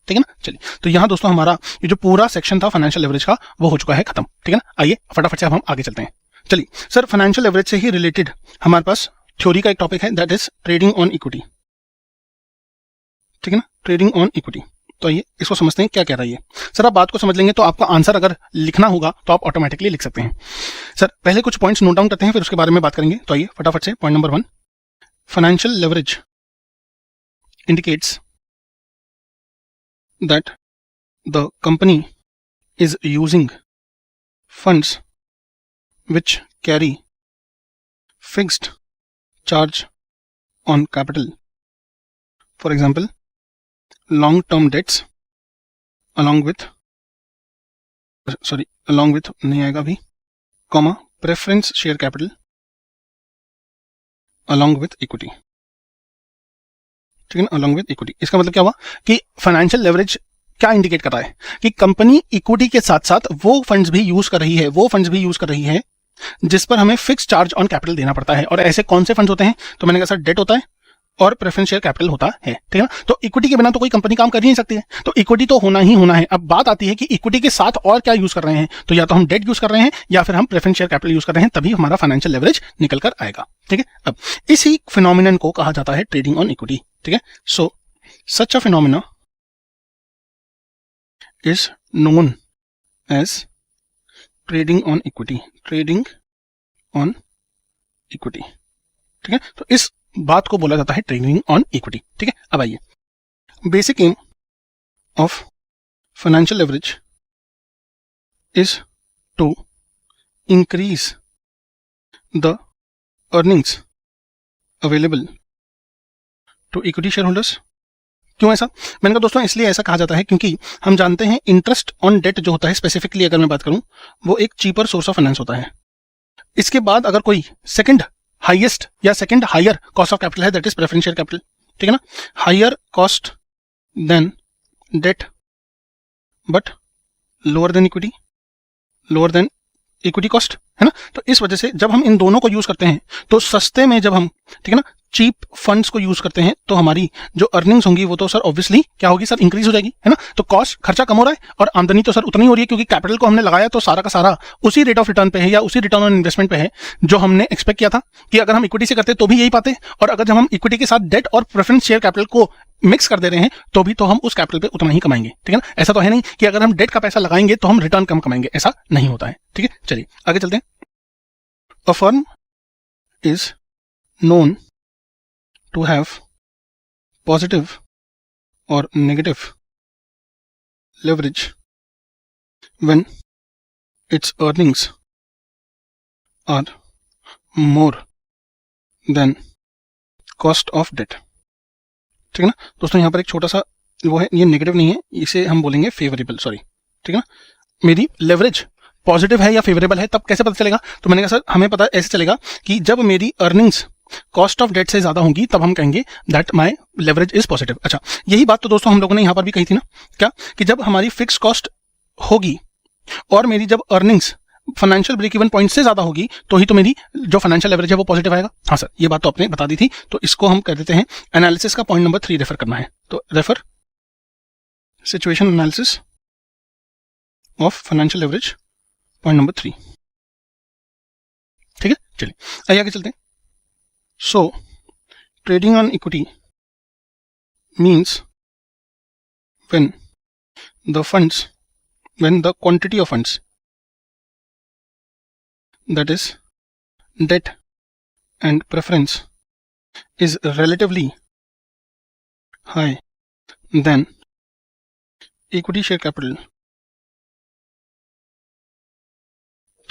ठीक है ना। चलिए, तो यहां दोस्तों हमारा ये जो पूरा सेक्शन था फाइनेंशियल लेवरेज का वो हो चुका है खत्म, ठीक है ना। आइए फटाफट से अब हम आगे चलते हैं। चलिए सर, फाइनेंशियल लेवरेज से ही रिलेटेड हमारे पास थ्योरी का एक टॉपिक है, that is trading on equity, ठीक है ना, ट्रेडिंग ऑन इक्विटी। तो आइए इसको समझते हैं क्या कह रहा है ये। सर आप बात को समझ लेंगे तो आपका आंसर अगर लिखना होगा तो आप ऑटोमेटिकली लिख सकते हैं। सर पहले कुछ पॉइंट्स नोट डाउन करते हैं, फिर उसके बारे में बात करेंगे। तो आइए फटाफट से point number 1, financial leverage indicates that the company is using funds which carry fixed charge on capital, for example long term debts along with नहीं आएगा अभी, comma preference share capital along with equity, ठीक है ना, along with equity। इसका मतलब क्या हुआ कि फाइनेंशियल लेवरेज क्या इंडिकेट कर रहा है कि कंपनी इक्विटी के साथ साथ वो फंड्स भी यूज कर रही है जिस पर हमें फिक्स चार्ज ऑन कैपिटल देना पड़ता है। और ऐसे कौन से फंड्स होते हैं? तो मैंने कहा सर डेट होता है और प्रेफरेंस शेयर कैपिटल होता है, ठीक है ना। तो इक्विटी के बिना तो कोई कंपनी काम कर ही नहीं सकती है, तो इक्विटी तो होना ही होना है। अब बात आती है कि इक्विटी के साथ और क्या यूज कर रहे हैं, तो या तो हम डेट यूज कर रहे हैं या फिर हम प्रेफरेंस शेयर कैपिटल यूज कर रहे हैं, तभी हमारा फाइनेंशियल लेवरेज निकल कर आएगा, ठीक है। अब इसी फिनोमिनन को कहा जाता है ट्रेडिंग ऑन इक्विटी, ठीक है। So such a phenomena is known as trading on equity, ठीक है। तो इस बात को बोला जाता है ट्रेडिंग ऑन इक्विटी, ठीक है। अब आइए, basic aim of financial leverage is to increase the earnings available to equity shareholders. क्यों ऐसा? मैंने कहा दोस्तों इसलिए ऐसा कहा जाता है क्योंकि हम जानते हैं इंटरेस्ट ऑन डेट जो होता है, स्पेसिफिकली अगर मैं बात करूं, वो एक चीपर सोर्स ऑफ फाइनेंस होता है। इसके बाद अगर कोई सेकंड हाईएस्ट या second higher cost of capital है, that is preference share capital, ठीक है ना, higher cost than debt but lower than equity cost, है ना। तो इस वजह से जब हम इन दोनों को यूज करते हैं तो सस्ते में, जब हम, ठीक है ना, चीप फंड्स को यूज करते हैं तो हमारी जो अर्निंग्स होंगी वो तो सर ऑब्वियसली क्या होगी सर, इंक्रीज हो जाएगी, है ना। तो कॉस्ट, खर्चा कम हो रहा है और आमदनी तो सर उतनी हो रही है, क्योंकि कैपिटल को हमने लगाया तो सारा का सारा उसी रेट ऑफ रिटर्न पे है या उसी रिटर्न ऑन इन्वेस्टमेंट पे है जो हमने एक्सपेक्ट किया था कि अगर हम इक्विटी से करते तो भी यही पाते, और अगर जब हम इक्विटी के साथ डेट और प्रेफरेंस शेयर कैपिटल को मिक्स कर दे रहे हैं तो भी तो हम उस कैपिटल पे उतना ही कमाएंगे, ठीक है ना। ऐसा तो है नहीं कि अगर हम डेट का पैसा लगाएंगे तो हम रिटर्न कम कमाएंगे, ऐसा नहीं होता है, ठीक है। चलिए आगे चलते हैं। A firm is known to have positive or negative leverage when its earnings are more than cost of debt, ठीक है ना। दोस्तों यहाँ पर एक छोटा सा वो है, ये नेगेटिव नहीं है, इसे हम बोलेंगे फेवरेबल, सॉरी, ठीक है ना। मेरी लेवरेज पॉजिटिव है या फेवरेबल है तब कैसे पता चलेगा? तो मैंने कहा सर हमें पता ऐसे चलेगा कि जब मेरी अर्निंग्स कॉस्ट ऑफ डेट से ज्यादा होंगी तब हम कहेंगे that my leverage is positive. अच्छा, यही बात तो दोस्तों हम लोगों ने यहां पर भी कही थी ना, क्या कि जब हमारी फिक्स कॉस्ट होगी और मेरी जब earnings financial break even point से ज्यादा होगी तो ही तो मेरी जो फाइनेंशियल लेवरेज है वो पॉजिटिव आएगा। हाँ सर, ये बात तो आपने बता दी थी, तो इसको हम कह देते हैं एनालिसिस का पॉइंट नंबर 3 रेफर करना है। तो refer situation analysis of financial leverage point number 3। ठीक है, चलिए आइए आगे चलते हैं। सो trading on equity means when the quantity of funds, that is debt and preference, is relatively high than equity share capital।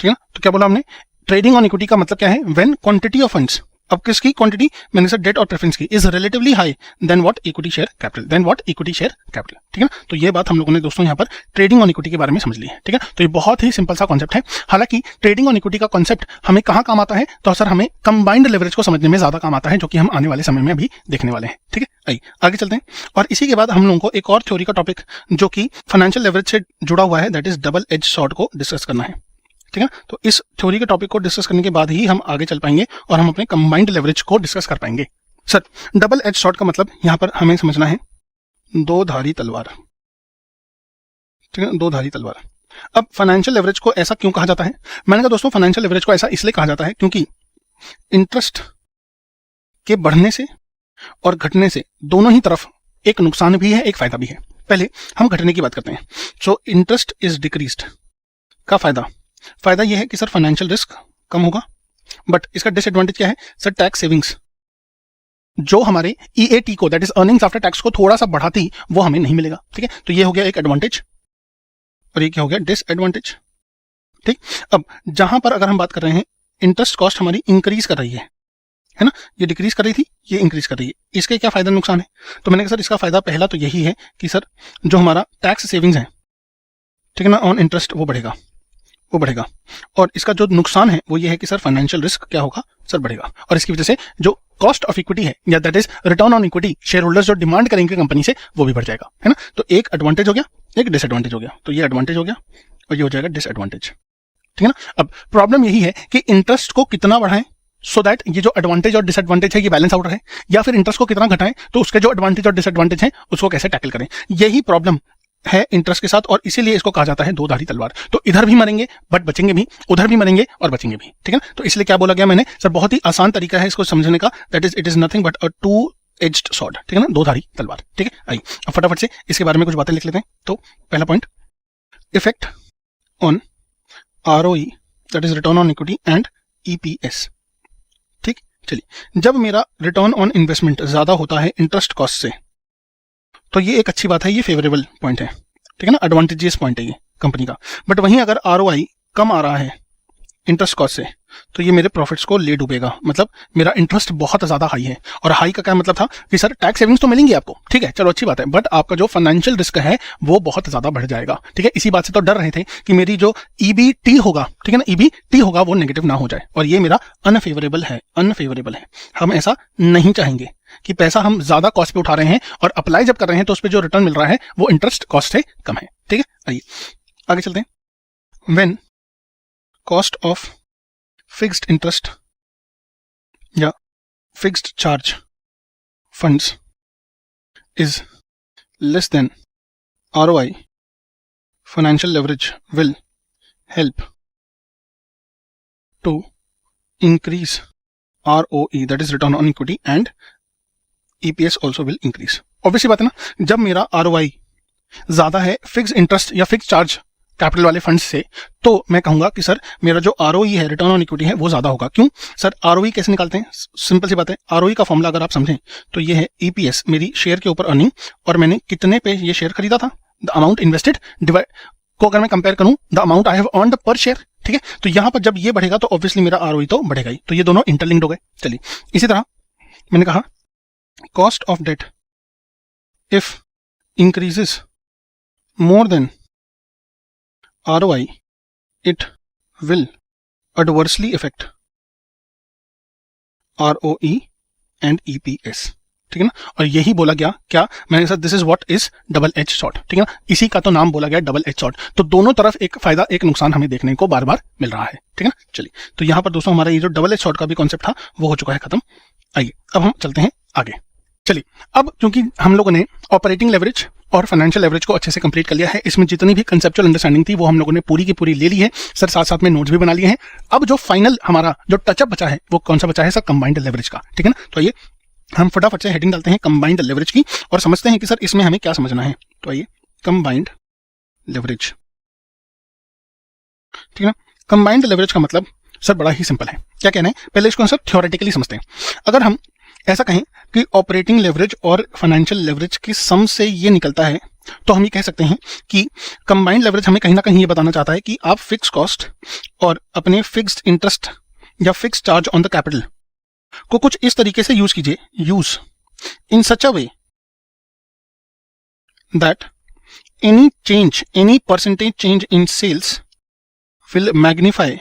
ठीक है ना, तो क्या बोला हमने, ट्रेडिंग ऑन इक्विटी का मतलब क्या है, व्हेन क्वांटिटी ऑफ फंड्स, अब किसकी क्वांटिटी, मैंने सर डेट और प्रेफरेंस की, is relatively high than what equity share capital. ठीक है ना, तो ये बात हम लोगों ने दोस्तों यहाँ पर ट्रेडिंग ऑन इक्विटी के बारे में समझ ली है। ठीक है, तो ये बहुत ही सिंपल सा कॉन्सेप्ट है। हालांकि ट्रेडिंग ऑन इक्विटी का कॉन्सेप्ट हमें कहाँ काम आता है, तो सर हमें कंबाइंड लेवरेज को समझने में ज्यादा काम आता है, जो कि हम आने वाले समय में अभी देखने वाले हैं। ठीक है, आइए आगे चलते हैं। और इसी के बाद हम लोगों को एक और थ्योरी का टॉपिक जो कि फाइनेंशियल लेवरेज से जुड़ा हुआ है, that is double edge sword को डिस्कस करना है। ठीक है, तो इस थ्योरी के टॉपिक को डिस्कस करने के बाद ही हम आगे चल पाएंगे और हम अपने कंबाइंड लेवरेज को डिस्कस कर पाएंगे। सर डबल एज शॉर्ट का मतलब यहां पर हमें समझना है दो धारी तलवार। ठीक है, दो धारी तलवार। अब फाइनेंशियल लेवरेज को ऐसा क्यों कहा जाता है, मैंने कहा दोस्तों फाइनेंशियल लेवरेज को ऐसा इसलिए कहा जाता है क्योंकि इंटरेस्ट के बढ़ने से और घटने से दोनों ही तरफ एक नुकसान भी है, एक फायदा भी है। पहले हम घटने की बात करते हैं। सो इंटरेस्ट इज डिक्रीज्ड का फायदा यह है कि सर फाइनेंशियल रिस्क कम होगा, बट इसका डिसएडवांटेज क्या है सर, टैक्स सेविंग्स जो हमारे ईएटी को, that is earnings after tax को थोड़ा सा बढ़ाती, वो हमें नहीं मिलेगा। ठीक है, तो ये हो गया एक एडवांटेज और ये क्या हो गया, डिसएडवांटेज। ठीक, अब जहां पर अगर हम बात कर रहे हैं इंटरेस्ट कॉस्ट हमारी इंक्रीज कर रही है ना, ये डिक्रीज कर रही थी, ये इंक्रीज कर रही है, इसके क्या फायदा नुकसान है, तो मैंने कहा सर इसका फायदा पहला तो यही है कि सर जो हमारा टैक्स सेविंग्स है, ठीक है ना, ऑन इंटरेस्ट वो बढ़ेगा। और इसका जो नुकसान है वो ये है कि सर फाइनेंशियल रिस्क क्या होगा सर, बढ़ेगा। और इसकी वजह से जो कॉस्ट ऑफ इक्विटी है या that is return on equity, share holders जो डिमांड करेंगे कंपनी से, वो भी बढ़ जाएगा, है ना। तो एक एडवांटेज हो गया, एक डिसएडवांटेज हो गया, तो ये एडवांटेज हो गया और ये हो जाएगा डिसएडवांटेज। ठीक है ना, अब प्रॉब्लम यही है कि इंटरेस्ट को कितना बढ़ाएं सो दैट ये जो एडवांटेज और डिसएडवांटेज है ये बैलेंस आउट रहे, या फिर इंटरेस्ट को कितना घटाएं तो उसके जो एडवांटेज और डिसएडवांटेज है उसको कैसे टैकल करें, यही प्रॉब्लम है इंटरेस्ट के साथ। और इसीलिए इसको कहा जाता है दो धारी तलवार। तो इधर भी मरेंगे बट बचेंगे भी, उधर भी मरेंगे और बचेंगे भी। ठीक है ना, तो इसलिए क्या बोला गया मैंने सर, बहुत ही आसान तरीका है इसको समझने का, that is it is nothing but a two edged sword. ठीक है ना, दो धारी तलवार। ठीक है, आइए अब फटाफट से इसके बारे में कुछ बातें लिख लेते हैं। तो पहला point, effect on ROE, that is return on equity and EPS. ठीक, चलिए जब मेरा रिटर्न ऑन इन्वेस्टमेंट ज्यादा होता है इंटरेस्ट कॉस्ट से, तो ये एक अच्छी बात है, ये फेवरेबल पॉइंट है। ठीक है ना, एडवांटेजियस पॉइंट है ये कंपनी का। बट वहीं अगर आरओआई कम आ रहा है इंटरेस्ट कॉस्ट से, तो ये मेरे प्रॉफिट्स को ले डूबेगा। मतलब मेरा इंटरेस्ट बहुत ज्यादा हाई है, और हाई का क्या मतलब था कि सर टैक्स सेविंग्स तो मिलेंगी आपको, ठीक है चलो अच्छी बात है, बट आपका जो फाइनेंशियल रिस्क है वो बहुत ज्यादा बढ़ जाएगा। ठीक है, इसी बात से तो डर रहे थे कि मेरी जो ईबीटी होगा, ठीक है ना, ईबीटी होगा वो नेगेटिव ना हो जाए, और ये मेरा अनफेवरेबल है। हम ऐसा नहीं चाहेंगे कि पैसा हम ज्यादा कॉस्ट पे उठा रहे हैं और अप्लाई जब कर रहे हैं तो उस पर जो रिटर्न मिल रहा है वो इंटरेस्ट कॉस्ट से कम है। ठीक है, आइए आगे चलते हैं। When cost of fixed interest या fixed charge funds is less than ROI, financial leverage will help to increase ROE, that is return on equity, and EPS also will increase. Obviously बात है ना, जब मेरा ROI ज्यादा है fix interest या fix charge capital वाले funds से, तो मैं कहूंगा कि सर मेरा जो ROE है, रिटर्न ऑन इक्विटी है, वो ज्यादा होगा। क्यों सर, ROE कैसे निकालते हैं, सिंपल सी बात है, ROE का फॉर्मूला अगर आप समझें तो ये है EPS, मेरी शेयर के ऊपर अर्निंग, और मैंने कितने पे ये शेयर खरीदा था, द अमाउंट इन्वेस्टेड डिवाइड को अगर मैं कंपेयर करूं the amount I have earned पर शेयर। ठीक है, तो यहां पर जब ये बढ़ेगा तो ऑब्वियसली मेरा ROE तो बढ़ेगा ही, तो ये दोनों इंटरलिंक्ड हो गए। चलिए इसी तरह मैंने कहा cost of debt if increases more than ROI, it will adversely affect ROE and EPS. ठीक है ना। और यही बोला गया क्या, मैंने कहा this is what is double edge sword, ठीक है ना, इसी का तो नाम बोला गया डबल एज शॉर्ट। तो दोनों तरफ एक फायदा एक नुकसान हमें देखने को बार बार मिल रहा है, ठीक है ना। चलिए, तो यहाँ पर दोस्तों हमारा ये जो डबल एज शॉर्ट का भी कॉन्सेप्ट था वो हो चुका है खत्म। आइए अब हम चलते हैं आगे। चलिए, अब क्योंकि हम लोगों ने ऑपरेटिंग लेवरेज और फाइनेंशियल लेवरेज को अच्छे से कंप्लीट कर लिया है, इसमें जितनी भी कंसेप्चुअल अंडरस्टैंडिंग थी वो हम लोगों ने पूरी की पूरी ले ली है सर, साथ साथ में नोट्स भी बना लिए हैं। अब जो फाइनल हमारा जो टचअप बचा है वो कौन सा बचा है सर, कंबाइंड लेवरेज का, ठीक है ना। तो आइए हम फटाफट से हेडिंग डालते हैं कंबाइंड लेवरेज की और समझते हैं कि सर इसमें हमें क्या समझना है। तो आइए, कंबाइंड लेवरेज, ठीक है ना। कंबाइंड लेवरेज का मतलब सर बड़ा ही सिंपल है, क्या कहना है, पहले इसको सर थ्योरेटिकली समझते हैं। अगर हम ऐसा कहें कि ऑपरेटिंग लेवरेज और फाइनेंशियल लेवरेज की सम से ये निकलता है, तो हम ये कह सकते हैं कि कंबाइंड लेवरेज हमें कहीं ना कहीं ये बताना चाहता है कि आप फिक्स कॉस्ट और अपने फिक्स्ड इंटरेस्ट या fix charge on the capital को कुछ इस तरीके से यूज कीजिए, use in such a way that any change, any percentage change in sales will magnify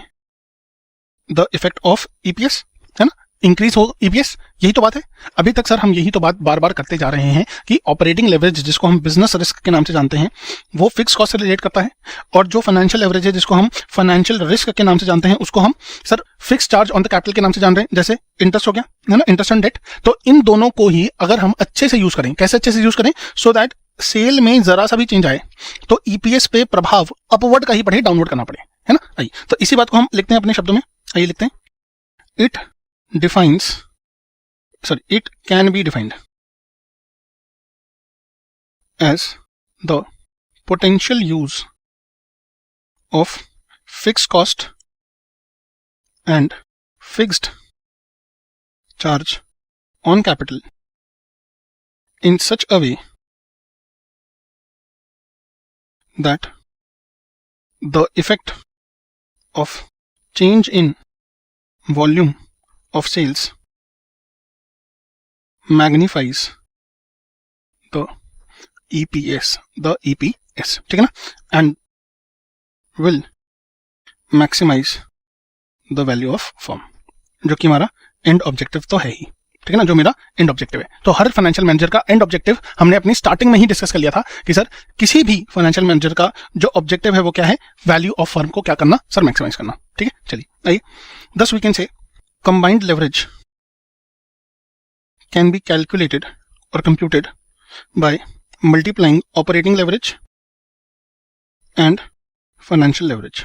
the effect of EPS, है ना, इंक्रीज हो ईपीएस। यही तो बात है। अभी तक सर हम यही तो बात बार बार करते जा रहे हैं कि ऑपरेटिंग लेवरेज जिसको हम बिजनेस रिस्क के नाम से जानते हैं वो फिक्स कॉस्ट से रिलेट करता है, और जो फाइनेंशियल लेवरेज है जिसको हम फाइनेंशियल रिस्क के नाम से जानते हैं उसको हम sir fix charge on the capital के नाम से जान रहे हैं, जैसे इंटरेस्ट हो गया, है ना, इंटरेस्ट ऑन डेट। तो इन दोनों को ही अगर हम अच्छे से यूज करें, कैसे अच्छे से यूज करें, सो दैट सेल में जरा सा भी चेंज आए तो ईपीएस पे प्रभाव अपवर्ड का ही पड़े, डाउनवर्ड करना पड़े, है ना। आइए, तो इसी बात को हम लिखते हैं अपने शब्दों में। आइए लिखते हैं, it can be defined as the potential use of fixed cost and fixed charge on capital in such a way that the effect of change in volume of sales magnifies the EPS, ठीक है ना, and will maximize the value of firm, जो कि हमारा and objective तो है ही, ठीक है ना, जो मेरा एंड ऑब्जेक्टिव है। तो हर फाइनेंशियल मैनेजर का एंड ऑब्जेक्टिव हमने अपनी स्टार्टिंग में ही डिस्कस कर लिया था कि सर किसी भी फाइनेंशियल मैनेजर का जो ऑब्जेक्टिव है वो क्या है, वैल्यू ऑफ फर्म को क्या करना सर, मैक्सिमाइज करना, ठीक है। चलिए आइए, thus we can say combined leverage can be calculated or computed by multiplying operating leverage and financial leverage,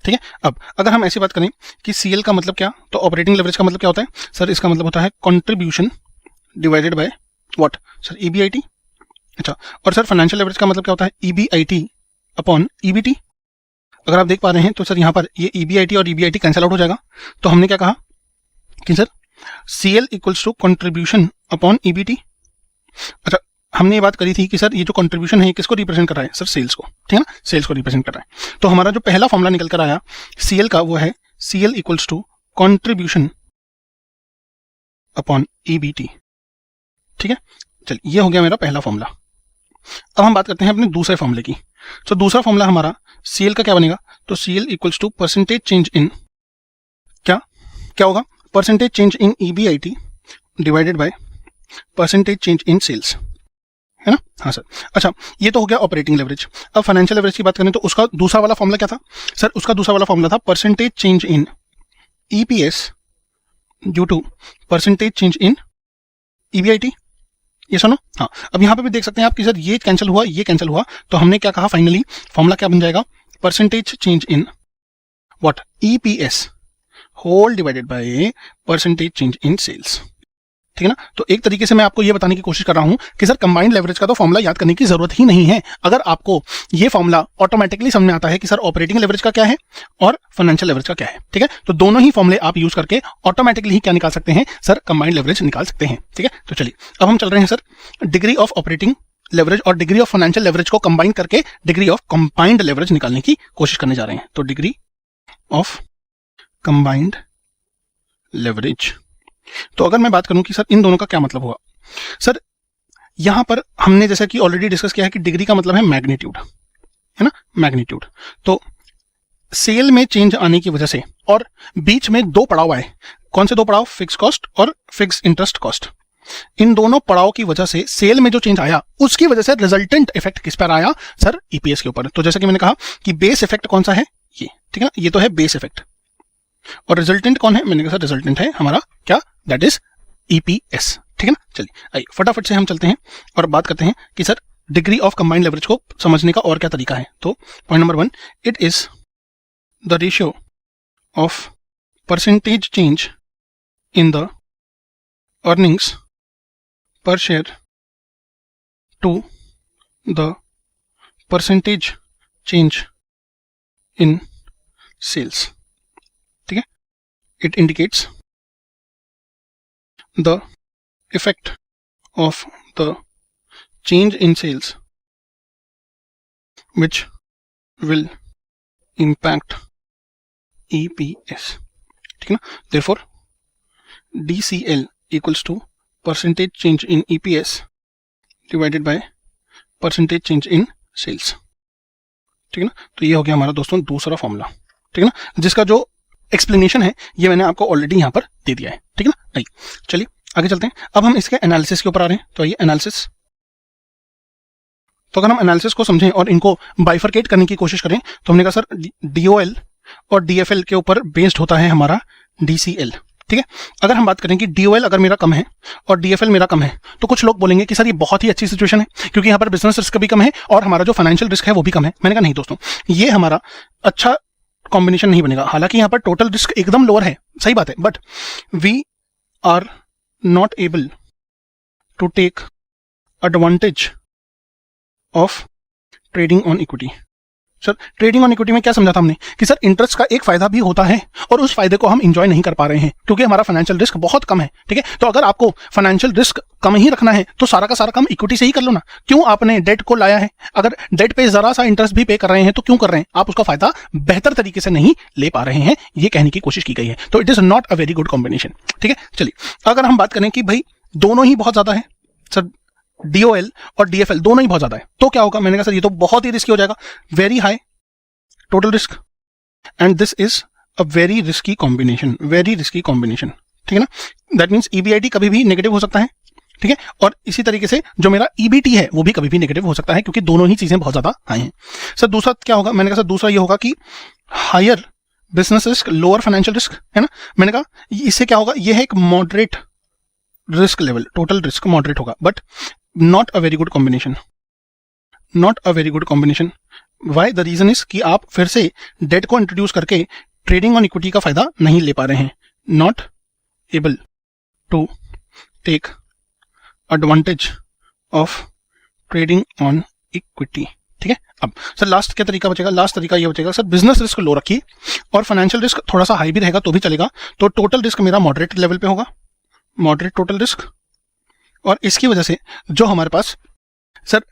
ठीक है। अब अगर हम ऐसी बात करें कि सीएल का मतलब क्या, तो ऑपरेटिंग लेवरेज का मतलब क्या होता है सर, इसका मतलब होता है contribution divided by what sir, EBIT. अच्छा, और सर फाइनेंशियल लेवरेज का मतलब क्या होता है, ईबीआईटी अपॉन ईबीटी। अगर आप देख पा रहे हैं तो सर यहाँ पर ये ईबीआईटी और ईबीआईटी कैंसिल आउट हो जाएगा, तो हमने क्या कहा कि sir CL equals to contribution upon EBT. अच्छा, हमने ये बात करी थी कि सर ये जो कंट्रीब्यूशन है किसको रिप्रेजेंट कर रहा है सर, सेल्स को, ठीक है ना, सेल्स को रिप्रेजेंट कर रहा है। तो हमारा जो पहला फॉर्मूला निकल कर आया सीएल का वो है CL equals to contribution upon EBT, ठीक है। चलिए, ये हो गया मेरा पहला फॉर्मूला। अब हम बात करते हैं अपने दूसरे फॉर्मूले की। तो दूसरा फॉर्मूला हमारा सीएल का क्या बनेगा, तो CL equals to percentage change in क्या होगा, percentage change in EBIT divided by percentage change in sales, है ना। हाँ सर। अच्छा, ये तो हो गया ऑपरेटिंग लेवरेज। अब फाइनेंशियल लेवरेज की बात करें तो उसका दूसरा वाला फॉर्मूला क्या था सर, उसका दूसरा वाला फॉर्मूला था percentage change in EPS due to percentage change in EBIT. ये सुनो, हाँ। अब यहाँ पे भी देख सकते हैं आप कि सर ये कैंसिल हुआ, ये कैंसिल हुआ, तो हमने क्या कहा फाइनली फॉर्मूला क्या बन जाएगा, percentage change in what, EPS whole divided by percentage change in sales, ठीक है ना। तो एक तरीके से मैं आपको ये बताने की कोशिश कर रहा हूं कि सर कंबाइंड लेवरेज का तो फॉर्मूला याद करने की जरूरत ही नहीं है, अगर आपको ये फॉर्मूला ऑटोमेटिकली समझ में आता है कि सर ऑपरेटिंग लेवरेज का क्या है और फाइनेंशियल लेवरेज का क्या है, ठीक है। तो दोनों ही फॉर्मूले आप यूज करके ऑटोमेटिकली ही क्या निकाल सकते हैं सर, कंबाइंड लेवरेज निकाल सकते हैं, ठीक है। तो चलिए अब हम चल रहे हैं sir degree of operating leverage और डिग्री ऑफ फाइनेंशियल लेवरेज को कंबाइन करके डिग्री ऑफ कंबाइंड लेवरेज निकालने की कोशिश करने जा रहे हैं। तो डिग्री ऑफ कंबाइंड लेवरेज, तो अगर मैं बात करूं कि सर इन दोनों का क्या मतलब हुआ, सर यहां पर हमने जैसा कि ऑलरेडी डिस्कस किया है कि डिग्री का मतलब है मैग्नीट्यूड, है ना, मैग्नीट्यूड। तो सेल में चेंज आने की वजह से और बीच में दो पड़ाव आए, कौन से दो पड़ाव? फिक्स कॉस्ट और फिक्स इंटरेस्ट कॉस्ट। इन दोनों पड़ाव की वजह से सेल में जो चेंज आया उसकी वजह से रिजल्टेंट इफेक्ट किस पर आया? सर ईपीएस के ऊपर। तो जैसा कि मैंने कहा कि बेस इफेक्ट कौन सा है? ये, ठीक है ना, ये तो है बेस इफेक्ट। और रिजल्टेंट कौन है? मैंने कहा सर रिजल्टेंट है हमारा क्या? That is EPS. ठीक है ना। चलिए आइए फटाफट से हम चलते हैं और बात करते हैं कि sir degree of combined leverage को समझने का और क्या तरीका है। तो point number 1, it is the ratio of percentage change in the earnings per share to the percentage change in sales। ठीक है, it indicates the effect of the change in sales which will impact EPS। ठीक है ना। therefore DCL equals to percentage change in EPS divided by percentage change in sales। ठीक है ना। तो ये हो गया हमारा दोस्तों दूसरा फॉर्मूला। ठीक है ना, जिसका जो एक्सप्लेनेशन है ये मैंने आपको ऑलरेडी यहाँ पर दे दिया है। ठीक है ना। नहीं, चलिए आगे चलते हैं। अब हम इसके एनालिसिस के ऊपर आ रहे हैं। तो ये एनालिसिस, तो अगर हम एनालिसिस को समझें और इनको बाइफरकेट करने की कोशिश करें तो हमने कहा सर DOL और DFL के ऊपर बेस्ड होता है हमारा DCL। ठीक है, अगर हम बात करें कि DOL अगर मेरा कम है और DFL मेरा कम है तो कुछ लोग बोलेंगे कि सर ये बहुत ही अच्छी सिचुएशन है क्योंकि यहाँ पर बिजनेस रिस्क भी कम है और हमारा जो फाइनेंशियल रिस्क है वो भी कम है। मैंने कहा नहीं दोस्तों, ये हमारा अच्छा कॉम्बिनेशन नहीं बनेगा। हालांकि यहाँ पर टोटल रिस्क एकदम लोअर है, सही बात है, but we are not able to take advantage of trading on equity. Sir trading on equity में क्या समझा था हमने कि सर इंटरेस्ट का एक फायदा भी होता है और उस फायदे को हम इंजॉय नहीं कर पा रहे हैं क्योंकि हमारा फाइनेंशियल रिस्क बहुत कम है। ठीक है, तो अगर आपको फाइनेंशियल रिस्क कम ही रखना है तो सारा का सारा काम इक्विटी से ही कर लो ना। क्यों आपने डेट को लाया है? अगर डेट पे जरा सा इंटरेस्ट भी पे कर रहे हैं तो क्यों कर रहे हैं? आप उसका फायदा बेहतर तरीके से नहीं ले पा रहे हैं, ये कहने की कोशिश की गई है। तो it is not a very good combination. ठीक है, चलिए अगर हम बात करें कि भाई दोनों ही बहुत ज्यादा है, सर DOL और DFL दोनों ही बहुत ज्यादा है, तो क्या होगा? मैंने कहा सर ये तो बहुत ही रिस्की हो जाएगा, very high total risk and this is a very risky combination, very risky combination. ठीक है ना, दैट मीन्स EBIT कभी भी नेगेटिव हो सकता है। ठीक है, और इसी तरीके से जो मेरा EBT है वो भी कभी भी नेगेटिव हो सकता है क्योंकि दोनों ही चीजें बहुत ज्यादा हाई हैं। सर दूसरा क्या होगा? मैंने कहा सर दूसरा ये होगा कि higher business risk, lower financial risk, है ना। मैंने कहा इससे क्या होगा? ये है एक moderate risk level, total risk moderate होगा, but not a very good combination, not a very good combination. Why? The reason is कि आप फिर से डेट को इंट्रोड्यूस करके ट्रेडिंग ऑन इक्विटी का फायदा नहीं ले पा रहे हैं, not able to take advantage of trading on equity. ठीक है, अब सर लास्ट क्या तरीका बचेगा? लास्ट तरीका ये बचेगा सर बिजनेस रिस्क लो रखिए और फाइनेंशियल रिस्क थोड़ा सा हाई भी रहेगा तो भी चलेगा, तो टोटल रिस्क मेरा मॉडरेट लेवल पे होगा, मॉडरेट टोटल रिस्क। और इसकी वजह से जो हमारे पास सर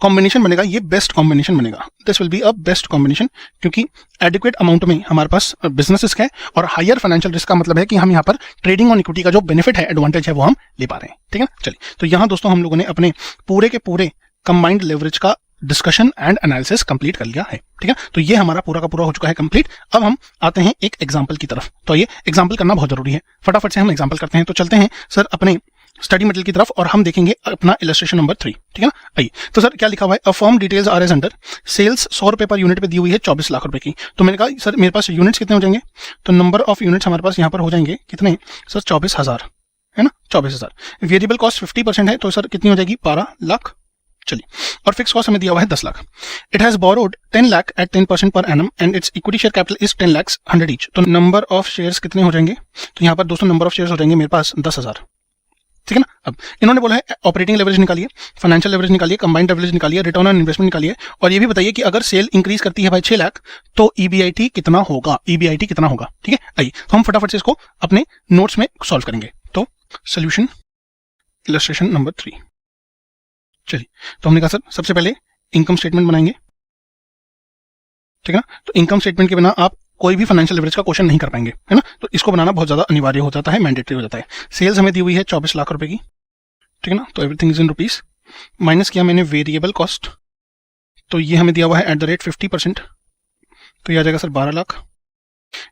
कॉम्बिनेशन बनेगा ये बेस्ट कॉम्बिनेशन बनेगा, this will be a best combination क्योंकि एडिक्वेट अमाउंट में हमारे पास बिजनेस रिस्क है और हायर फाइनेंशियल रिस्क का मतलब है कि हम यहाँ पर ट्रेडिंग ऑन इक्विटी का जो बेनिफिट है, एडवांटेज है, वो हम ले पा रहे हैं। ठीक है ना, चलिए तो यहाँ दोस्तों हम लोगों ने अपने पूरे के पूरे कंबाइंड लेवरेज का डिस्कशन एंड एनालिसिस कंप्लीट कर लिया है। ठीक है, तो ये हमारा पूरा का पूरा हो चुका है कंप्लीट। अब हम आते हैं एक एग्जाम्पल की तरफ। तो ये एग्जाम्पल करना बहुत जरूरी है, फटाफट से हम एग्जाम्पल करते हैं। तो चलते हैं सर अपने स्टडी मटेरियल की तरफ और हम देखेंगे अपना इलस्ट्रेशन नंबर 3। ठीक है ना, आइए। तो सर क्या लिखा हुआ है? A firm details are as under, sales 100 रुपए पर यूनिट पे दी हुई है 24 लाख रुपए की। तो मैंने कहा सर मेरे पास यूनिट्स कितने हो जाएंगे? तो नंबर ऑफ यूनिट्स हमारे पास यहाँ पर हो जाएंगे कितने सर? 24,000, है ना, 24,000। वेरिएबल कॉस्ट 50% है तो सर कितनी हो जाएगी? 12 लाख। चलिए, और फिक्स कॉस्ट हमें दिया हुआ है 10 lakh. It has borrowed 10 lakh at 10% per annum and its equity share capital is 10 lakh 100 each. तो नंबर ऑफ शेयर्स कितने हो जाएंगे? तो यहाँ पर दोस्तों नंबर ऑफ शेयर्स हो जाएंगे मेरे पास 10,000। ठीक है ना, अब इन्होंने बोला है ऑपरेटिंग लेवरेज निकालिए, फाइनेंशियल लेवरेज निकालिए, कंबाइंड लेवरेज निकालिए, रिटर्न ऑन इन्वेस्टमेंट निकालिए और ये भी बताइए कि अगर सेल इंक्रीज करती है भाई 6 लाख तो EBIT कितना होगा? EBIT कितना होगा? ठीक है, आइए तो हम फटाफट से इसको अपने नोट्स में सॉल्व करेंगे। तो सोल्यूशन इलस्ट्रेशन नंबर 3। चलिए, तो हमने कहा सर सबसे पहले इनकम स्टेटमेंट बनाएंगे। ठीक है ना, तो इनकम स्टेटमेंट के बिना आप कोई भी फाइनेंशियल लेवरेज का क्वेश्चन नहीं कर पाएंगे, है ना। तो इसको बनाना बहुत ज्यादा अनिवार्य हो जाता है, मैंडेटरी हो जाता है। सेल्स हमें दी हुई है 24 लाख रुपए की। ठीक है ना, तो everything is in rupees. Minus किया मैंने वेरिएबल कॉस्ट, तो ये हमें दिया हुआ है एट द रेट 50%, तो ये आ जाएगा सर 12 लाख।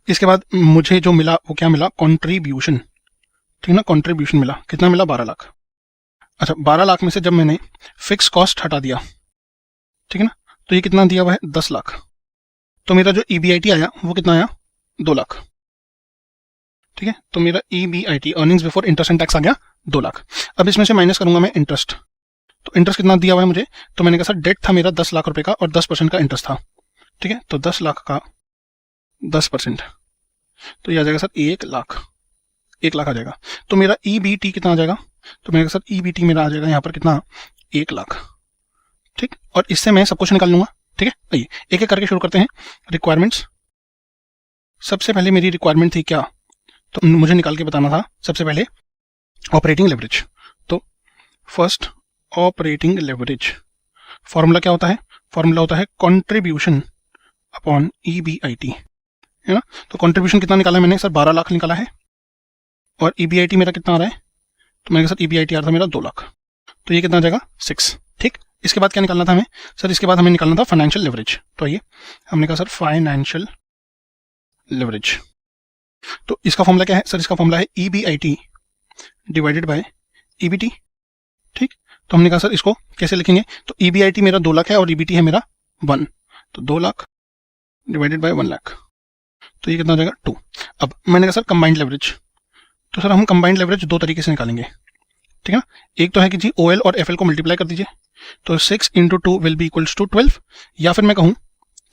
इसके बाद मुझे जो मिला वो क्या मिला, कॉन्ट्रीब्यूशन, ठीक है ना, कॉन्ट्रीब्यूशन मिला, कितना मिला, 12 लाख। अच्छा 12 लाख में से जब मैंने फिक्स कॉस्ट हटा दिया, ठीक है ना, तो ये कितना दिया हुआ है, 10 लाख। तो मेरा जो EBIT आया वो कितना आया, 2 लाख, ठीक है। तो मेरा EBIT earnings before interest and tax आ गया 2 लाख। अब इसमें से माइनस करूंगा मैं इंटरेस्ट, तो इंटरेस्ट कितना दिया हुआ है मुझे, तो मैंने कहा सर डेट था मेरा 10 लाख रुपए का और 10% का इंटरेस्ट था, ठीक है। तो 10 लाख का 10%, तो ये आ जाएगा सर 1 लाख, 1 लाख आ जाएगा। तो मेरा EBT कितना आ जाएगा, तो मैंने कहा सर EBT मेरा आ जाएगा यहाँ पर कितना, 1 लाख, ठीक। और इससे मैं सब कुछ निकाल लूंगा, ठीक है। आइए एक एक करके शुरू करते हैं। रिक्वायरमेंट्स, सबसे पहले मेरी रिक्वायरमेंट थी क्या, तो मुझे निकाल के बताना था सबसे पहले ऑपरेटिंग लेवरेज। तो फर्स्ट ऑपरेटिंग लेवरेज फॉर्मूला क्या होता है, फॉर्मूला होता है कंट्रीब्यूशन अपॉन EBIT, है ना। तो कंट्रीब्यूशन कितना निकाला है मैंने, सर 12 लाख निकाला है, और EBIT मेरा कितना आ रहा है, तो मैंने कहा सर EBIT आ रहा था मेरा 2 लाख, तो ये कितना आ जाएगा 6, ठीक। इसके बाद क्या निकालना था हमें, सर इसके बाद हमें निकालना था फाइनेंशियल लेवरेज। तो आइए हमने कहा सर फाइनेंशियल लेवरेज, तो इसका फॉर्मूला क्या है, सर इसका फॉर्मूला है EBIT डिवाइडेड बाय EBT, ठीक। तो हमने कहा सर इसको कैसे लिखेंगे, तो EBIT मेरा 2 लाख है और EBT है मेरा 1, तो 2 लाख डिवाइडेड बाय 1 लाख, तो ये कितना आ जाएगा 2। अब मैंने कहा सर कंबाइंड लेवरेज, तो सर हम कंबाइंड लेवरेज 2 तरीके से निकालेंगे, ठीक है ना। एक तो है कि जी OL और FL को मल्टीप्लाई कर दीजिए, तो 6 × 2 विल बी इक्वल्स टू 12, या फिर मैं कहूं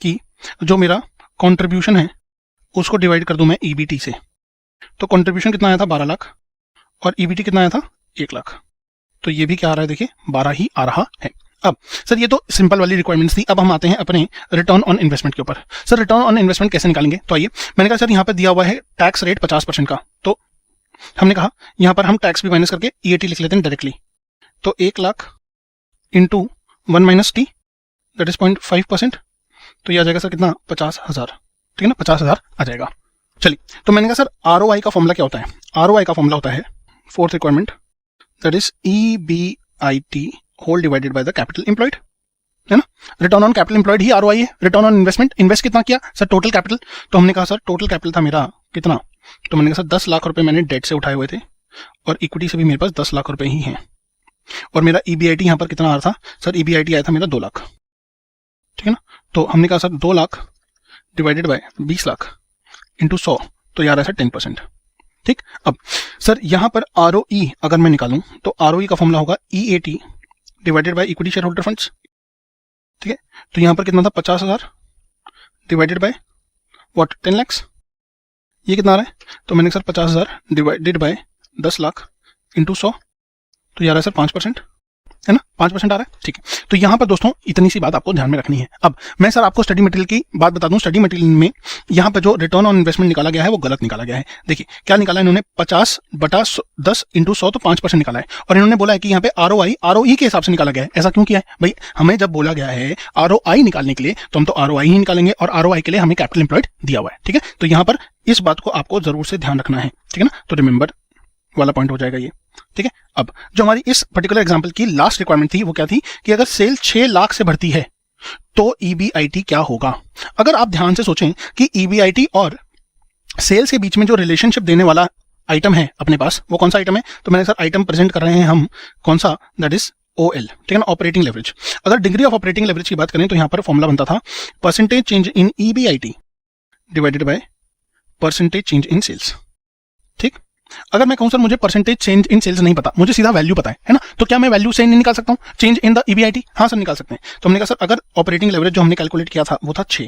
कि जो मेरा कॉन्ट्रीब्यूशन है उसको डिवाइड कर दूं मैं EBT से। तो कॉन्ट्रीब्यूशन कितना आया था, 12 लाख, और EBT कितना आया था, 1 लाख, तो ये भी क्या आ रहा है, देखिए 12 ही आ रहा है। अब सर ये तो सिंपल वाली रिक्वायरमेंट्स थी, अब हम आते हैं अपने रिटर्न ऑन इन्वेस्टमेंट के ऊपर। सर रिटर्न ऑन इन्वेस्टमेंट कैसे निकालेंगे, तो आइए मैंने कहा सर यहाँ पे दिया हुआ है टैक्स रेट 50% का, तो हमने कहा यहाँ पर हम टैक्स भी माइनस करके EAT लिख लेते हैं डायरेक्टली। तो 1 lakh into 1 minus T that is 0.5%, तो ये आ जाएगा सर कितना, 50,000, ठीक है ना, 50,000 आ जाएगा। चलिए तो मैंने कहा सर ROI का फॉर्मूला क्या होता है, ROI का फॉर्मूला होता है fourth requirement that is EBIT whole divided by the capital employed, है ना। रिटर्न ऑन कैपिटल एम्प्लॉयड ही ROI है। रिटर्न ऑन इन्वेस्टमेंट, इन्वेस्ट कितना किया सर, टोटल कैपिटल, तो हमने कहा सर टोटल कैपिटल था मेरा कितना, तो मैंने कहा सर 10 लाख रुपए मैंने डेट से उठाए हुए थे, और इक्विटी से भी मेरे पास 10 लाख रुपए ही हैं, और मेरा EBIT यहाँ पर कितना आ रहा था, सर EBIT आया था मेरा 2 लाख, ठीक है ना। तो हमने कहा sir 2 lakh divided bye 20 lakh into 100, तो ये आ रहा है सर 10%, ठीक। अब सर यहाँ पर ROE अगर मैं निकालूं तो ROE का फॉर्मूला होगा EAT divided by equity share holder funds, ठीक है। तो यहाँ पर कितना था, 50,000 डिवाइडेड बाय व्हाट, 10 लाख, ये कितना आ रहा है, तो मैंने sir 50,000 divided by 10 lakh into 100, तो ये आ रहा है सर 5%, है ना, 5% आ रहा है, ठीक है। तो यहाँ पर दोस्तों इतनी सी बात आपको ध्यान में रखनी है। अब मैं सर आपको स्टडी मटेरियल की बात बता दूं, स्टडी मटेरियल में यहाँ पर जो रिटर्न ऑन इन्वेस्टमेंट निकाला गया है वो गलत निकाला गया है। देखिए क्या निकाला है इन्होंने, 50/10 इंटू 100, तो 5% निकाला है, और इन्होंने बोला है कि यहाँ पे ROE के हिसाब से निकाला गया है। ऐसा क्यों किया है भाई, हमें जब बोला गया है ROI निकालने के लिए तो हम तो ROI ही निकालेंगे, और ROI के लिए हमें कैपिटल एम्प्लॉयड दिया हुआ है, ठीक है। तो यहाँ पर इस बात को आपको जरूर से ध्यान रखना है, ठीक है ना। तो रिमेंबर वाला पॉइंट हो जाएगा ये, ठीक है। अब जो हमारी इस पर्टिकुलर एग्जांपल की लास्ट रिक्वायरमेंट थी वो क्या थी कि अगर सेल 6 लाख से बढ़ती है तो EBIT क्या होगा। अगर आप ध्यान से सोचें कि EBIT और सेल्स के बीच में जो रिलेशनशिप देने वाला आइटम है अपने पास, वो कौन सा आइटम है, तो मैंने सर आइटम प्रेजेंट कर रहे हैं हम, कौन सा, दैट इज OL, ठीक है ना, ऑपरेटिंग लेवरेज। अगर डिग्री ऑफ ऑपरेटिंग लेवरेज की बात करें तो यहां पर फॉर्मूला बनता था percentage change in EBIT divided by percentage change in sales, ठीक। अगर मैं कहूं सर मुझे परसेंटेज चेंज इन सेल्स नहीं पता, मुझे सीधा वैल्यू पता है ना, तो क्या मैं वैल्यू से नहीं निकाल सकता हूं चेंज इन द EBIT, हाँ सर निकाल सकते हैं। तो हमने कहा सर अगर ऑपरेटिंग लेवरेज जो हमने कैलकुलेट किया था वो था 6,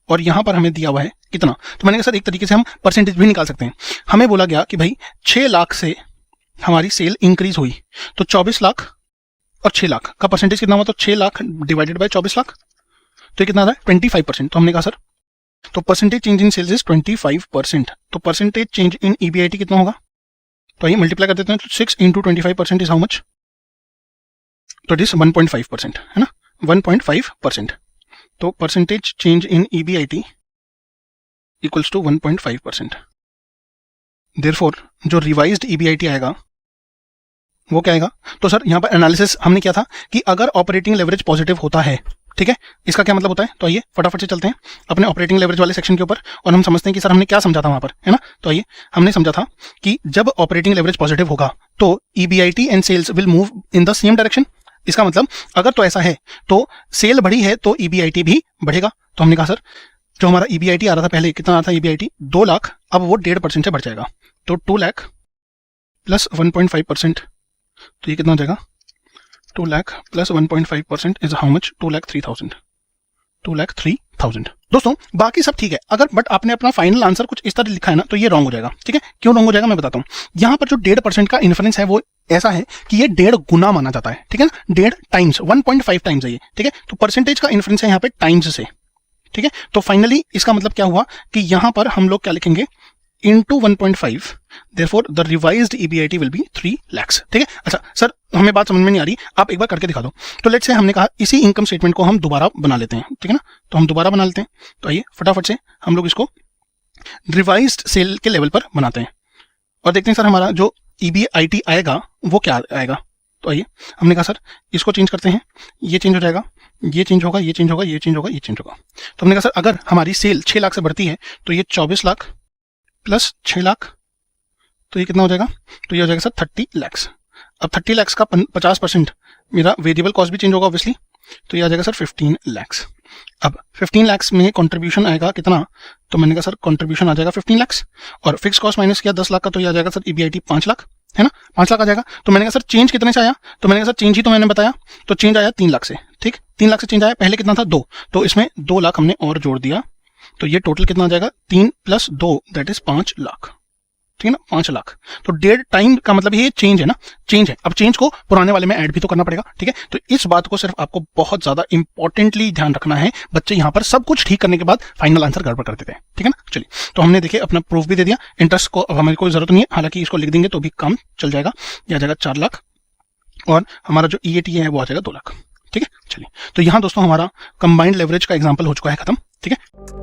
और यहां पर हमें दिया हुआ है कितना, तो मैंने कहा सर एक तरीके से हम परसेंटेज भी निकाल सकते हैं। हमें बोला गया कि भाई 6 लाख से हमारी सेल इंक्रीज हुई, तो 24 लाख और 6 लाख का परसेंटेज कितना हुआ, तो 6 लाख डिवाइडेड बाय 24 लाख, तो ये कितना आ रहा है 25%। तो हमने कहा सर तो percentage change in sales is 25%, तो परसेंटेज चेंज इन EBIT कितना होगा, तो ये मल्टीप्लाई कर देते हैं, तो 6 × 25% इज हाउ मच, तो इट इज 1.5%, है ना, 1.5%। तो percentage change in EBIT equals to 1.5%। Therefore जो रिवाइज्ड EBIT आएगा वो क्या आएगा, तो सर यहाँ पर एनालिसिस हमने किया था कि अगर ऑपरेटिंग लेवरेज पॉजिटिव होता है, ठीक है, इसका क्या मतलब होता है? तो आइए फटाफट से चलते हैं अपने ऑपरेटिंग लेवरेज वाले सेक्शन के ऊपर और हम समझते हैं कि सर हमने क्या समझा था वहां पर, है ना। तो आइए, हमने समझा था कि जब ऑपरेटिंग लेवरेज पॉजिटिव होगा तो EBIT and sales will move in the same direction. इसका मतलब अगर तो ऐसा है तो सेल बढ़ी है तो EBIT भी बढ़ेगा। तो हमने कहा सर जो हमारा EBIT आ रहा था पहले, कितना आ रहा था EBIT? 2 लाख, अब वो 1.5% से बढ़ जाएगा। तो 2 लाख प्लस 1.5%, तो ये कितना हो जाएगा? 2 lakh plus 1.5% is how much? 2,03,000। 2,03,000। दोस्तों बाकी सब ठीक है, अगर बट आपने अपना फाइनल आंसर कुछ इस तरह लिखा है ना तो ये रॉन्ग हो जाएगा। ठीक है, क्यों रॉन्ग हो जाएगा मैं बताता हूँ। यहाँ पर जो 1.5% का इन्फ्रेंस है वो ऐसा है कि ये 1.5 गुना माना जाता है। ठीक है ना, 1.5 टाइम्स, 1.5 टाइम्स है ये। ठीक है, तो परसेंटेज का इन्फ्रेंस है यहाँ पे टाइम्स से। ठीक है, तो फाइनली इसका मतलब क्या हुआ कि यहां पर हम लोग क्या लिखेंगे? Into 1.5, therefore the revised EBIT will be 3 lakhs। ठीक है, अच्छा सर हमें बात समझ में नहीं आ रही, आप एक बार करके दिखा दो। तो लेट्स से हमने कहा इसी इनकम स्टेटमेंट को हम दोबारा बना लेते हैं। ठीक है ना, तो हम दोबारा बना लेते हैं। तो आइए फटाफट से हम लोग इसको रिवाइज्ड सेल के लेवल पर बनाते हैं और देखते हैं सर हमारा जो EBIT आएगा वो क्या आएगा। तो आइए, हमने कहा सर इसको चेंज करते हैं, ये चेंज हो जाएगा, ये चेंज होगा, ये चेंज होगा, ये चेंज होगा, ये चेंज होगा। तो हमने कहा सर अगर हमारी सेल 6 लाख से बढ़ती है तो ये 24 लाख प्लस 6 लाख, तो ये कितना हो जाएगा? तो ये हो जाएगा सर 30 lakhs। अब 30 lakhs का 50% मेरा वेरिएबल कॉस्ट भी चेंज होगा ऑब्वियसली, तो ये आ जाएगा सर 15 lakhs। अब 15 lakhs में कंट्रीब्यूशन आएगा कितना? तो मैंने कहा सर कंट्रीब्यूशन आ जाएगा 15 lakhs और फिक्स कॉस्ट माइनस किया 10 लाख का, तो ये आ जाएगा सर EBIT 5 लाख, है ना, 5 लाख आ जाएगा। तो मैंने कहा सर चेंज कितने से आया? तो मैंने कहा सर चेंज ही तो मैंने बताया, तो चेंज आया 3 लाख से। ठीक, 3 लाख से चेंज आया, पहले कितना था? 2, तो इसमें 2 लाख हमने और जोड़ दिया, तो ये टोटल कितना आ जाएगा? 3 + 2 दैट इज 5 लाख। ठीक है ना, 5 लाख। तो 1.5 टाइम का मतलब ये चेंज है ना, चेंज है। अब चेंज को पुराने वाले में ऐड भी तो करना पड़ेगा। ठीक है, तो इस बात को सिर्फ आपको बहुत ज्यादा इंपॉर्टेंटली ध्यान रखना है। बच्चे यहाँ पर सब कुछ ठीक करने के बाद फाइनल आंसर गड़बड़ कर देते हैं। ठीक है ना, चलिए तो हमने देखिए अपना प्रूफ भी दे दिया। इंटरेस्ट को अब हमें कोई जरूरत नहीं है, हालांकि इसको लिख देंगे तो भी काम चल जाएगा। ये आ जाएगा 4 लाख और हमारा जो EAT है वो आ जाएगा 2 लाख। ठीक है, चलिए तो यहाँ दोस्तों हमारा कंबाइंड लेवरेज का एग्जाम्पल हो चुका है खत्म। ठीक है।